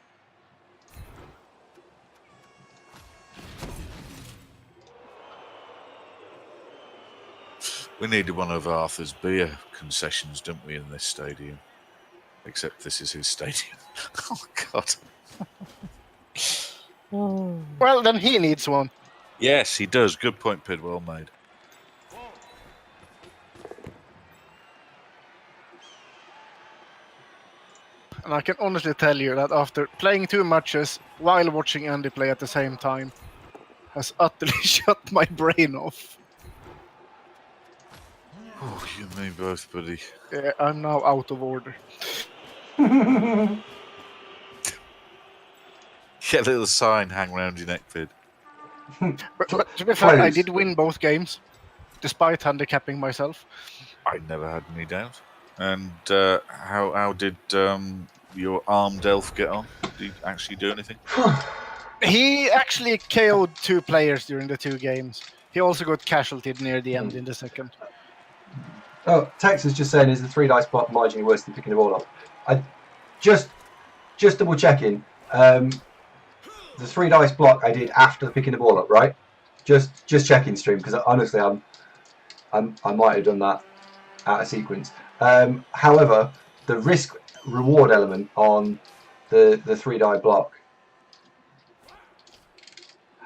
We needed one of Arthur's beer concessions, didn't we, in this stadium? Except this is his stadium. Oh, God. Well, then he needs one. Yes, he does. Good point, Pid. Well made. And I can honestly tell you that after playing 2 matches while watching Andy play at the same time has utterly shut my brain off. Oh, you and me both, buddy. Yeah, I'm now out of order. Get a little sign hang around your neck, Pid. But to be fair, I did win both games, despite handicapping myself. I never had any doubt. And how did your armed elf get on? Did he actually do anything? He actually KO'd 2 players during the 2 games. He also got casualtied near the end in the second. Oh, Tex is just saying, is the 3 dice block marginally worse than picking the ball up? I just double checking. The 3 dice block I did after picking the ball up, right? Just checking stream because honestly, I might have done that out of sequence. However, the risk reward element on the 3-die block.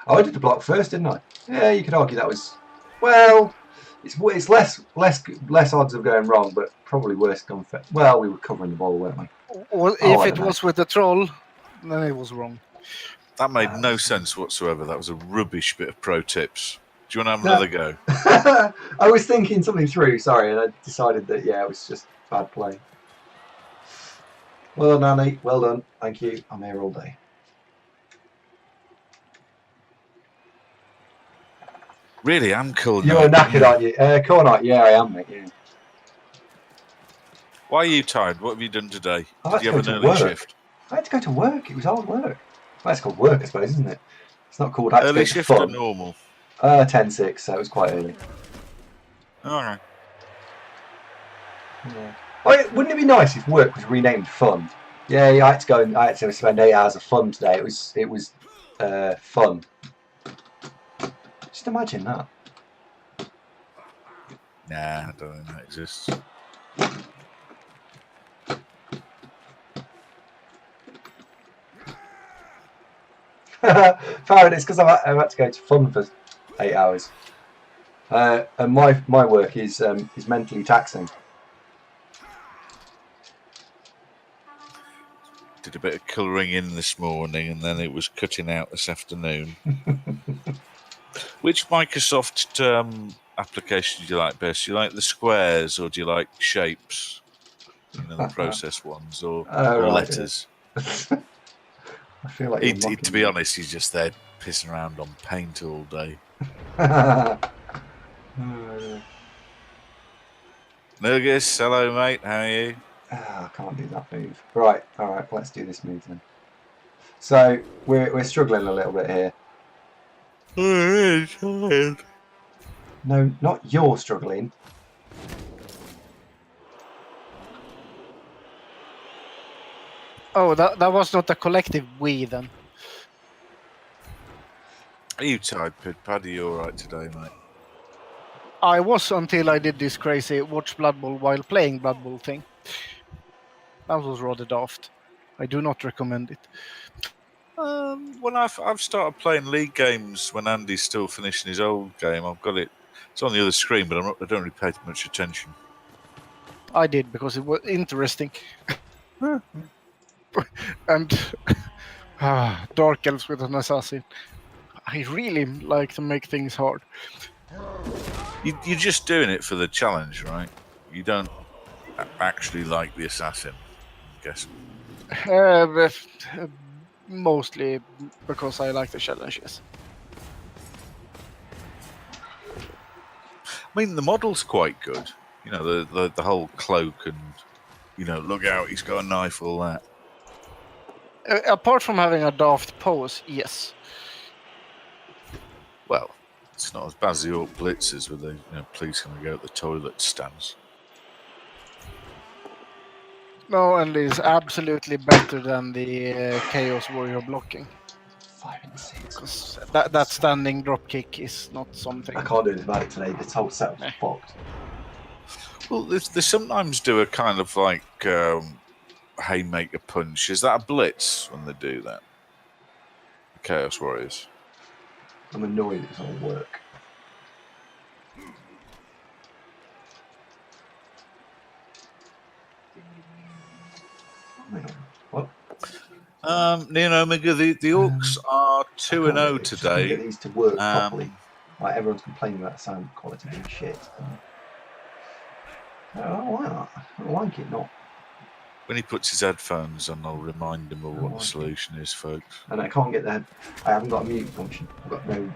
Oh, I did the block first, didn't I? Yeah, you could argue that was well. It's less odds of going wrong, but probably worse going for. Well, we were covering the ball, weren't we? Well, Oh, if it was with the troll, then it was wrong. That made no sense whatsoever. That was a rubbish bit of pro tips. Do you want to have another go? I was thinking something through, sorry, and I decided that, yeah, it was just bad play. Well done, Annie. Well done. Thank you. I'm here all day. Really, I'm cool. You're knackered, aren't you? Cornite, yeah, I am, mate. Yeah. Why are you tired? What have you done today? I Did you have an early shift? I had to go to work. It was hard work. Well, it's called work, I suppose, isn't it? It's not called had to Early go to shift or fun. normal? 10-6, so it was quite early. All right. Yeah. Oh, wouldn't it be nice if work was renamed fun? Yeah, I had to go and I had to spend 8 hours of fun today. It was fun. Just imagine that. Nah, I don't think that exists. Farron, it's because I've had to go to fun for 8 hours. And my work is mentally taxing. Did a bit of colouring in this morning, and then it was cutting out this afternoon. Which Microsoft application do you like best? Do you like the squares, or do you like shapes? You know, the process ones, or Right, letters? Yeah. I feel like To be honest, he's just there pissing around on paint all day. Nurgis, hello mate, how are you? I can't do that move. Right, all right, let's do this move then. So we're struggling a little bit here. I'm tired. No, not you're struggling. Oh, that was not a collective we then. Are you tired, Pidpad? Are you alright today, mate? I was until I did this crazy watch Blood Bowl while playing Blood Bowl thing. That was rather daft. I do not recommend it. When I've started playing league games when Andy's still finishing his old game, I've got it. It's on the other screen, but I don't really pay much attention. I did because it was interesting. And Dark Elves with an assassin. I really like to make things hard. You're just doing it for the challenge, right? You don't actually like the assassin, I guess. Mostly because I like the challenges. I mean, the model's quite good. You know, the whole cloak and, you know, look out, he's got a knife, all that. Apart from having a daft pose, yes. Well, it's not as bad as the Orc Blitzers with the, you know, please can we go at the toilet stance. No, and it's absolutely better than the Chaos Warrior blocking. 5 and 6. Because that standing drop kick is not something. I can't do anything about it today. This whole set was fucked. Well, they sometimes do a kind of like haymaker punch. Is that a blitz when they do that? The Chaos Warriors. I'm annoyed it's all work. What? Neon Omega, the Orcs are 2-0 today. Get these to work properly. Like everyone's complaining about the sound quality being shit. I don't like that. I don't like it. Not. When he puts his headphones on, I'll remind him of what the solution is, folks. And I can't get the. I haven't got a mute function. I've got no.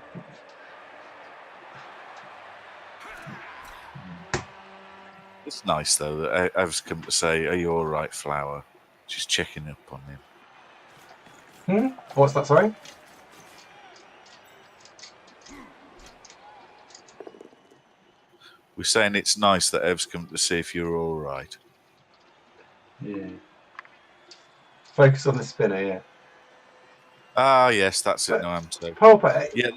It's nice though that Ev's come to say, "Are you all right, Flower?" Just checking up on him. What's that? Sorry. We're saying it's nice that Ev's come to see if you're all right. Yeah. Focus on the spinner. Yeah. Ah, yes, that's it. No, I'm so. Pulper, Yeah.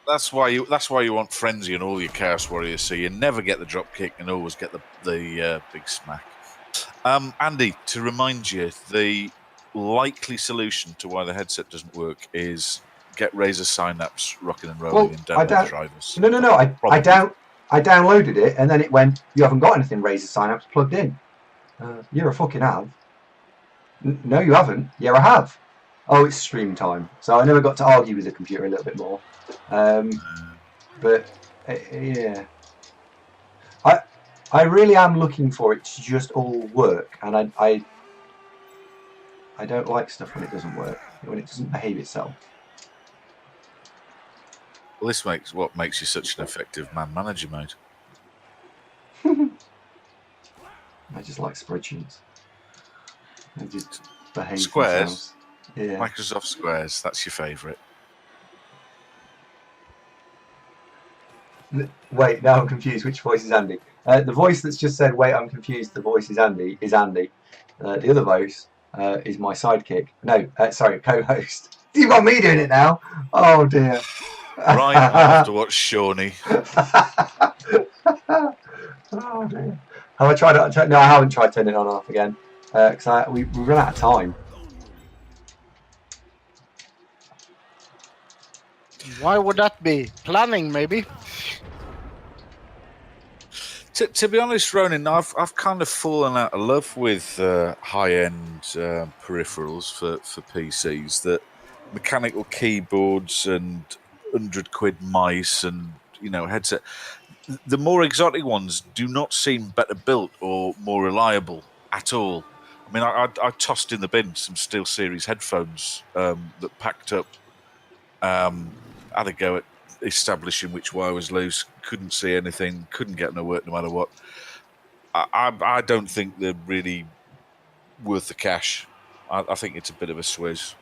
That's why you want frenzy and all your Chaos Warriors, so you never get the drop kick and always get the big smack. Andy, to remind you, the likely solution to why the headset doesn't work is get Razer Synapse rocking and rolling and download the drivers. No. I downloaded it and then it went, you haven't got anything Razer Synapse plugged in. You're a fucking have. No, you haven't. Yeah, I have. Oh, it's stream time. So I never got to argue with the computer a little bit more. But yeah. I really am looking for it to just all work, and I don't like stuff when it doesn't work, when it doesn't behave itself. Well, this makes what makes you such an effective man manager, mate. I just like spreadsheets. They just behave Squares. themselves. Yeah. Microsoft Squares. That's your favourite. Wait, now I'm confused. Which voice is Andy? The voice that's just said, "Wait, I'm confused." The voice is Andy. The other voice is my sidekick. No, sorry, co-host. You got me doing it now. Oh dear. Right, I have to watch Shawnee. Oh dear. Have I tried it? No, I haven't tried turning it on and off again because we run out of time. Why would that be? Planning, maybe? To be honest, Ronan, I've kind of fallen out of love with high-end peripherals for PCs. That mechanical keyboards and £100 mice and headset. The more exotic ones do not seem better built or more reliable at all. I mean, I tossed in the bin some SteelSeries headphones that packed up. Had a go at establishing which wire was loose, couldn't see anything, couldn't get no work no matter what. I don't think they're really worth the cash. I think it's a bit of a swizz.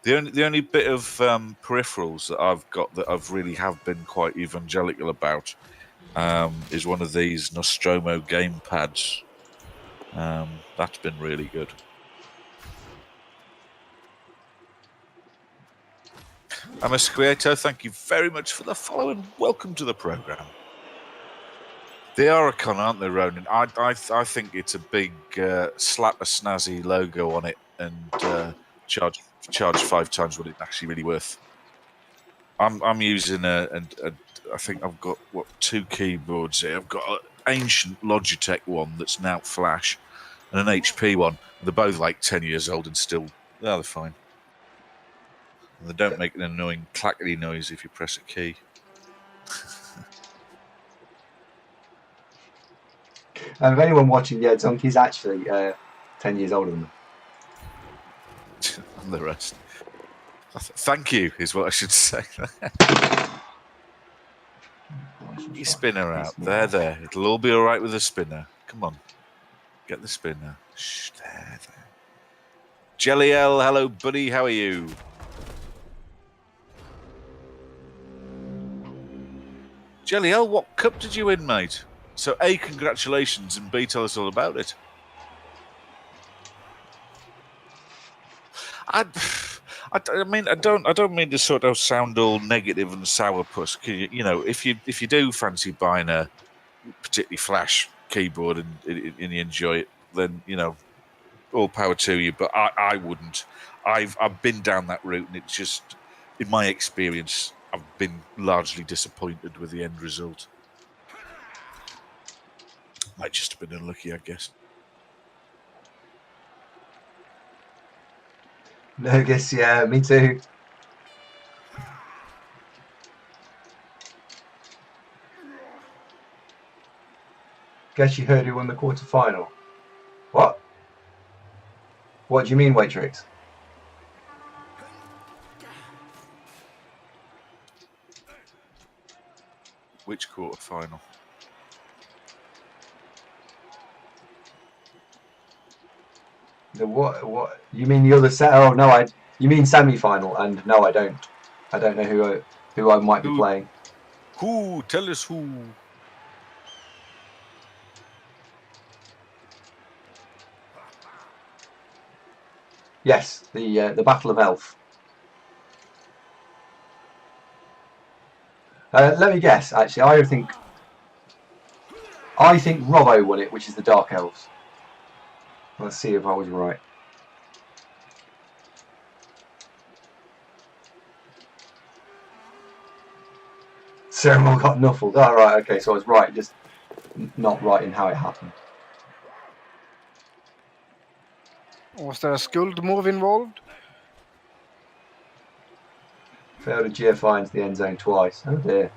The only bit of peripherals that I've got that I've really have been quite evangelical about is one of these Nostromo game pads. That's been really good. Amasquieto, thank you very much for the follow and welcome to the programme. They are a con, aren't they, Ronan? I think it's a big slap a snazzy logo on it and charge 5 times what it's actually really worth. I'm using I think I've got 2 keyboards here. I've got an ancient Logitech one that's now flash and an HP one. They're both like 10 years old and still they're fine. And they don't make an annoying clackety noise if you press a key. If anyone watching, Donkey's actually 10 years older than me. And the rest. Thank you, is what I should say. You spinner out. There. It'll all be all right with the spinner. Come on. Get the spinner. Shh, there. Jelly L, hello, buddy. How are you? Jelly L, what cup did you win, mate? So A, congratulations, and B, tell us all about it. I mean, I don't mean to sort of sound all negative and sourpuss. If you do fancy buying a particularly flash keyboard and you enjoy it, then all power to you. But I wouldn't. I've been down that route, and it's just, in my experience, I've been largely disappointed with the end result. Might just have been unlucky, I guess. No, I guess, yeah, me too. Guess you heard who won the quarterfinal. What? What do you mean, Waitrix? Which quarterfinal? The what? You mean the other set? Oh no, you mean semi-final? And no, I don't. I don't know who I might be playing. Who? Tell us who. Yes, the Battle of Elf. Let me guess. Actually, I think Robbo won it, which is the Dark Elves. Let's see if I was right. Ceremon got nuffled. Oh, right, okay, so I was right, just not right in how it happened. Was there a Skuld move involved? Failed a GFI into the end zone twice. Oh dear.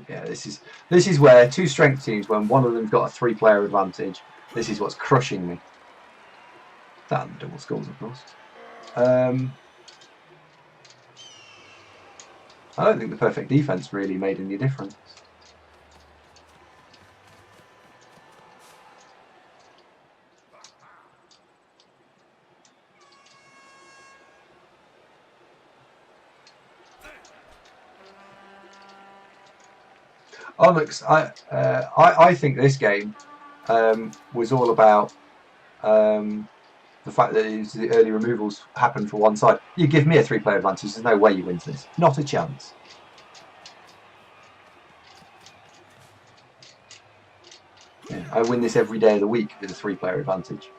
Yeah, this is where two strength teams, when one of them's got a 3-player advantage, this is what's crushing me. That and the double skulls, of course. I don't think the perfect defense really made any difference. Onyx, I think this game was all about the fact that the early removals happened for one side. You give me a 3-player advantage, there's no way you win this. Not a chance. Yeah, I win this every day of the week with a 3-player advantage.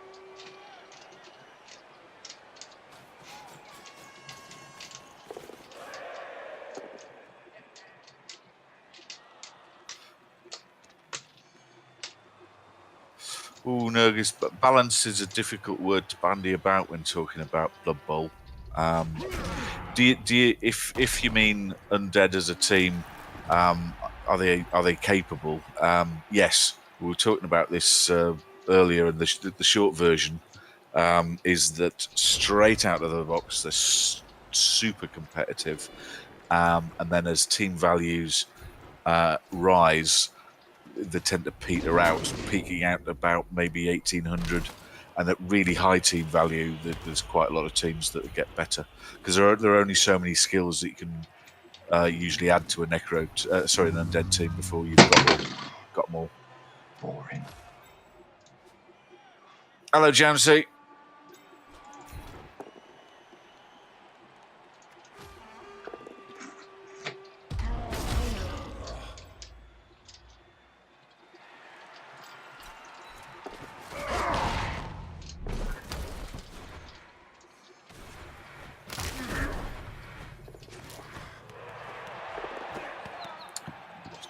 Oh, Nurgis, but balance is a difficult word to bandy about when talking about Blood Bowl. Do you, if you mean undead as a team, are they capable? Yes, we were talking about this earlier, and the short version is that straight out of the box they're super competitive, and then as team values rise, they tend to peter out, peaking out about maybe 1800, and at really high team value, there's quite a lot of teams that get better because there are only so many skills that you can usually add to a an undead team before you've got them all. Boring. Hello, Jamsey.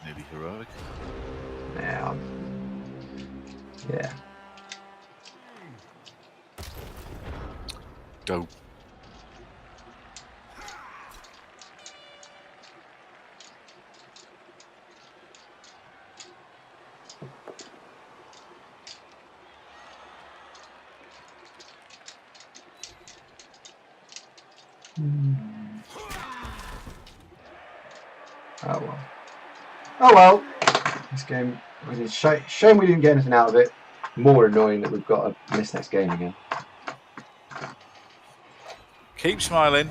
Nearly heroic. Yeah. Dope. Oh well. Oh well. This game was a shame we didn't get anything out of it. More annoying that we've got to miss next game again. Keep smiling.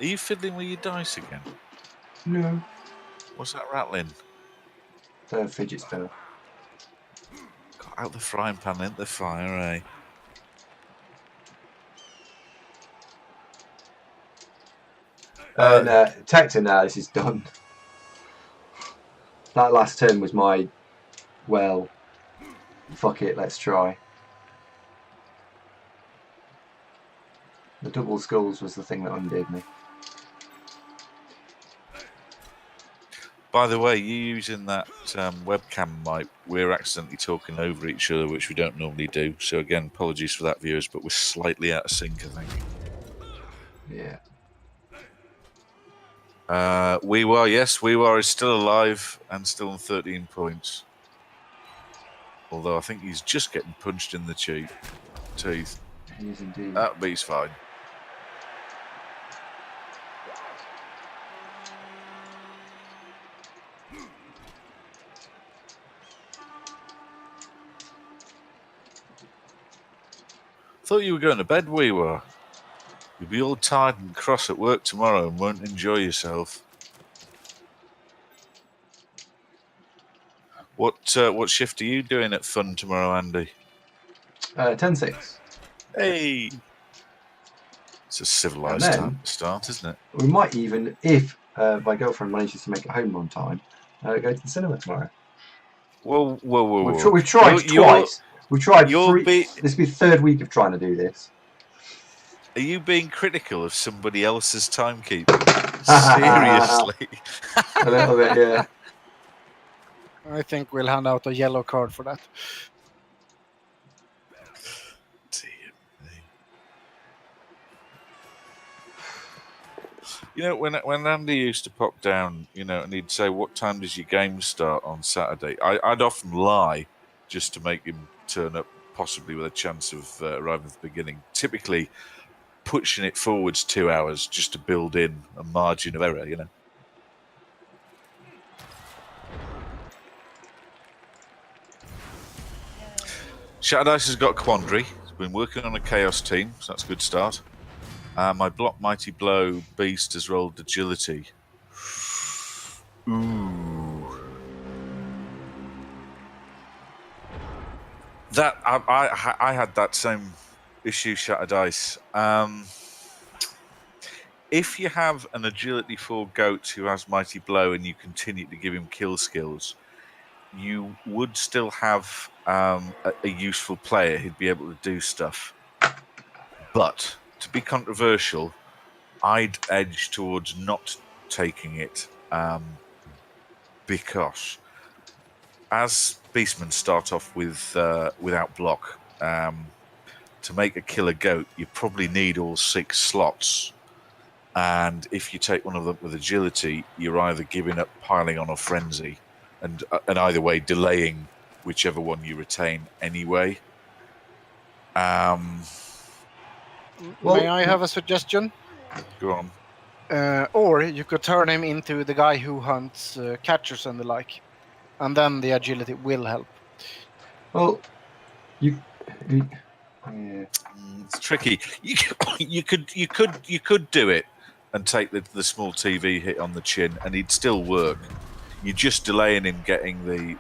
Are you fiddling with your dice again? No. What's that rattling? Fidget spinner. Got out the frying pan into the fire, eh? Tecton now, this is done. That last turn was my, well, fuck it, let's try. The double skulls was the thing that undid me. By the way, you using that webcam mic, we're accidentally talking over each other, which we don't normally do. So again, apologies for that, viewers, but we're slightly out of sync, I think. Yeah. Waaaargh is still alive and still on 13 points. Although I think he's just getting punched in the teeth. He is indeed. But he's fine. Thought you were going to bed, Waaaargh. You're You'll be all tired and cross at work tomorrow and won't enjoy yourself. What shift are you doing at Fun tomorrow, Andy? 10-6. Hey! It's a civilised And then- time to start, isn't it? We might even, if my girlfriend manages to make it home on time, go to the cinema tomorrow. Whoa. We've tried twice. We've tried you're 3. This will be the 3rd week of trying to do this. Are you being critical of somebody else's timekeeping? Seriously? A little bit, yeah. I think we'll hand out a yellow card for that. Dear me. You know, when Andy used to pop down, and he'd say, "What time does your game start on Saturday?" I'd often lie just to make him turn up, possibly with a chance of arriving at the beginning. Typically, pushing it forwards 2 hours just to build in a margin of error, Shadow Dice has got Quandary. He's been working on a Chaos team, so that's a good start. My Block Mighty Blow Beast has rolled Agility. Ooh. That I had that same issue, Shatter Dice. If you have an Agility 4 goat who has Mighty Blow and you continue to give him kill skills, you would still have a useful player who'd be able to do stuff. But to be controversial, I'd edge towards not taking it because as Beastmen start off with without block, to make a killer goat, you probably need all 6 slots. And if you take one of them with agility, you're either giving up piling on or frenzy, and either way delaying whichever one you retain anyway. May I have a suggestion? Go on. Or you could turn him into the guy who hunts catchers and the like, and then the agility will help. Well, yeah. It's tricky. You could do it and take the small TV hit on the chin, and he'd still work. You're just delaying him getting the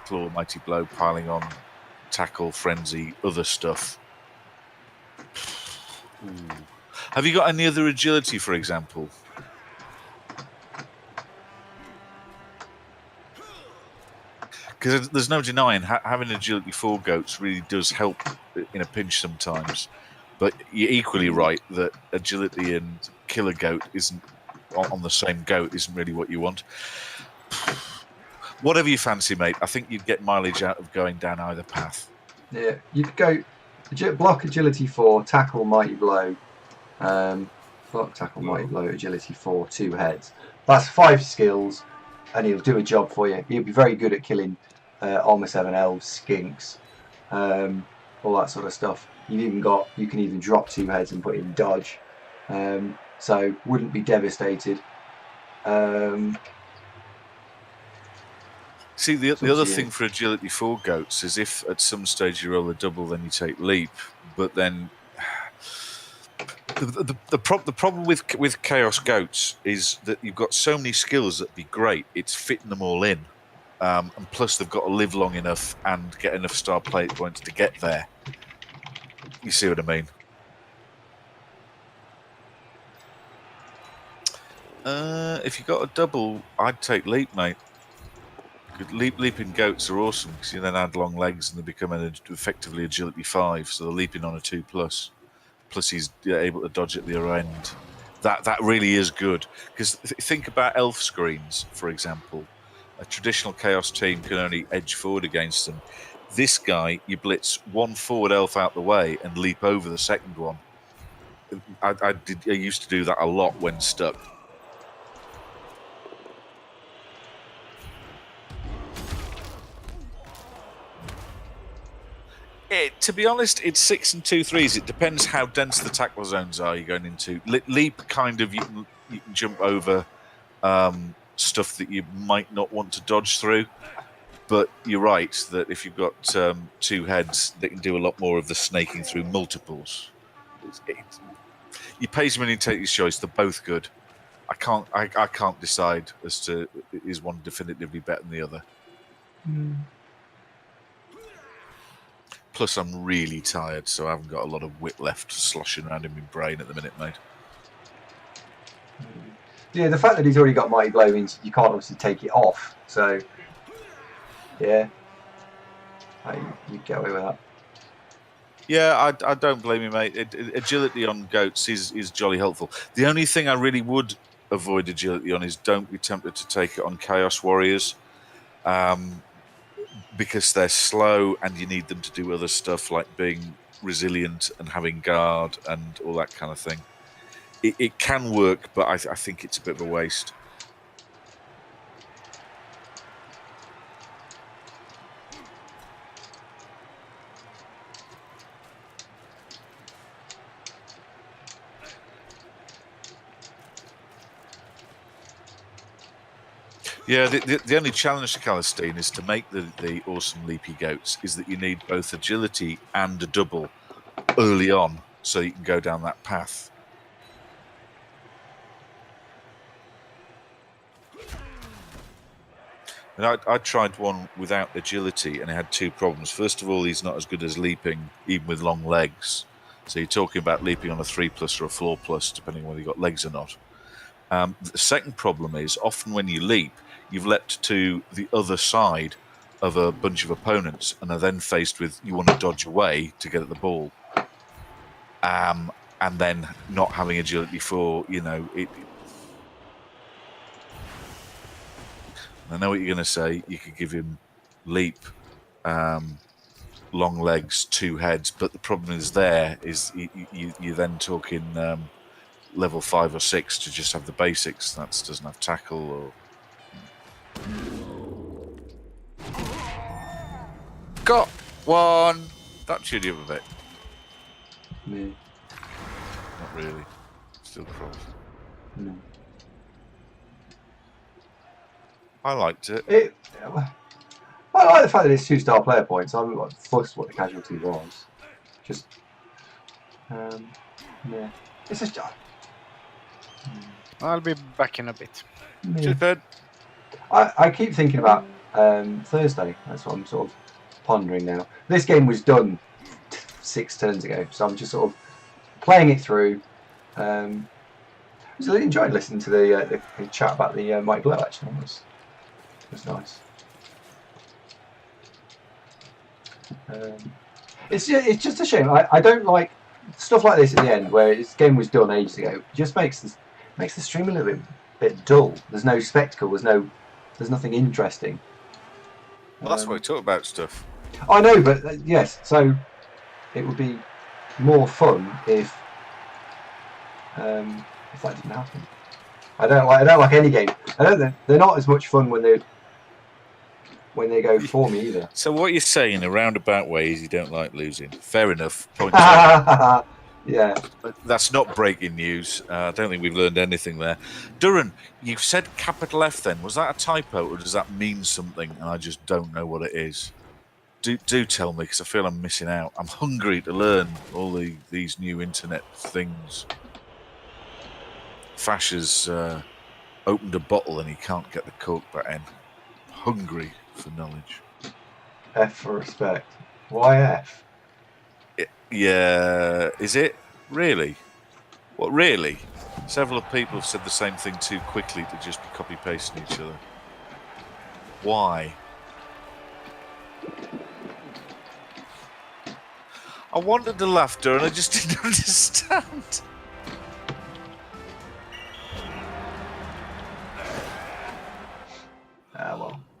claw, mighty blow, piling on, tackle, frenzy, other stuff. Ooh. Have you got any other agility, for example? Because there's no denying having agility 4 goats really does help in a pinch sometimes. But you're equally right that agility and killer goat isn't on the same goat isn't really what you want. Whatever you fancy, mate. I think you'd get mileage out of going down either path. Yeah, you could go block agility 4, tackle mighty blow, block tackle mighty blow, agility 4, 2 heads. That's 5 skills, and he'll do a job for you. He'll be very good at killing Armor 7 elves, skinks, all that sort of stuff. You can even drop 2 heads and put in dodge, so wouldn't be devastated. See, the other thing for agility 4 goats is if at some stage you roll a double, then you take leap. But then the problem with chaos goats is that you've got so many skills that'd be great. It's fitting them all in, and plus they've got to live long enough and get enough star plate points to get there. You see what I mean? If you got a double, I'd take leap, mate. Leaping goats are awesome because you then add long legs and they become effectively agility 5, so they're leaping on a 2+. Plus he's able to dodge at the other end. That really is good because think about elf screens, for example. A traditional chaos team can only edge forward against them. This guy, you blitz one forward elf out the way and leap over the second one. I used to do that a lot when stuck. To be honest, it's 6 and 2 3s. It depends how dense the tackle zones are you're going into. Leap kind of you can jump over stuff that you might not want to dodge through. But you're right that if you've got 2 heads, they can do a lot more of the snaking through multiples. You pay some money and take your choice. They're both good. I can't decide as to is one definitively better than the other. Plus, I'm really tired, so I haven't got a lot of wit left sloshing around in my brain at the minute, mate. Yeah, the fact that he's already got Mighty Blow means you can't obviously take it off. So, yeah, you get away with that. Yeah, I don't blame you, mate. Agility on goats is jolly helpful. The only thing I really would avoid agility on is don't be tempted to take it on Chaos Warriors. Because they're slow and you need them to do other stuff like being resilient and having guard and all that kind of thing. It can work, but I think it's a bit of a waste. Yeah, the only challenge to Calistine is to make the awesome leapy goats is that you need both agility and a double early on so you can go down that path. And I tried one without agility and it had two problems. First of all, he's not as good as leaping even with long legs. So you're talking about leaping on a 3+ or a 4+, depending on whether you've got legs or not. The second problem is often when you leap, you've leapt to the other side of a bunch of opponents and are then faced with you want to dodge away to get at the ball. And then not having agility for, it. I know what you're going to say. You could give him leap, long legs, 2 heads, but the problem is you're then talking level 5 or 6 to just have the basics. That doesn't have tackle or... Got one! That cheered you up a bit. No. Not really. Still cross. No. I liked it. I like the fact that it's 2-star player points. I'm not fussed what the casualty was. Just, yeah. It's just. I'll be back in a bit. Yeah. Cheers, bed. I keep thinking about Thursday. That's what I'm sort of pondering now. This game was done 6 turns ago, so I'm just sort of playing it through. I really enjoyed listening to the chat about the Mighty Blow. Actually, it was nice. It's just a shame. I don't like stuff like this at the end where this game was done ages ago. It just makes the stream a little bit dull. There's no spectacle. There's nothing interesting. Well, that's why we talk about stuff. I know, but yes. So it would be more fun if that didn't happen. I don't like any game. They're not as much fun when they go for me either. So what you're saying in a roundabout way is you don't like losing. Fair enough. Point Yeah. That's not breaking news. I don't think we've learned anything there. Duran, you said capital F then. Was that a typo or does that mean something and I just don't know what it is? Do tell me because I feel I'm missing out. I'm hungry to learn all these new internet things. Fash has opened a bottle and he can't get the cork back in. Hungry for knowledge. F for respect. Why F? Yeah, is it? Really? What, really? Several people have said the same thing too quickly to just be copy-pasting each other. Why? I wanted to laugh, Duran, I just didn't understand.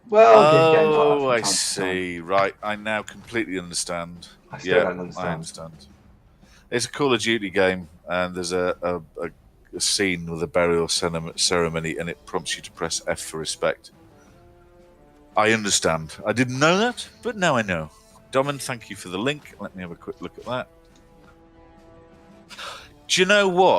Well, I see. Right, I now completely understand. I still don't understand. I understand. It's a Call of Duty game, and there's a scene with a burial ceremony, and it prompts you to press F for respect. I understand. I didn't know that, but now I know. Domin, thank you for the link. Let me have a quick look at that. Do you know what?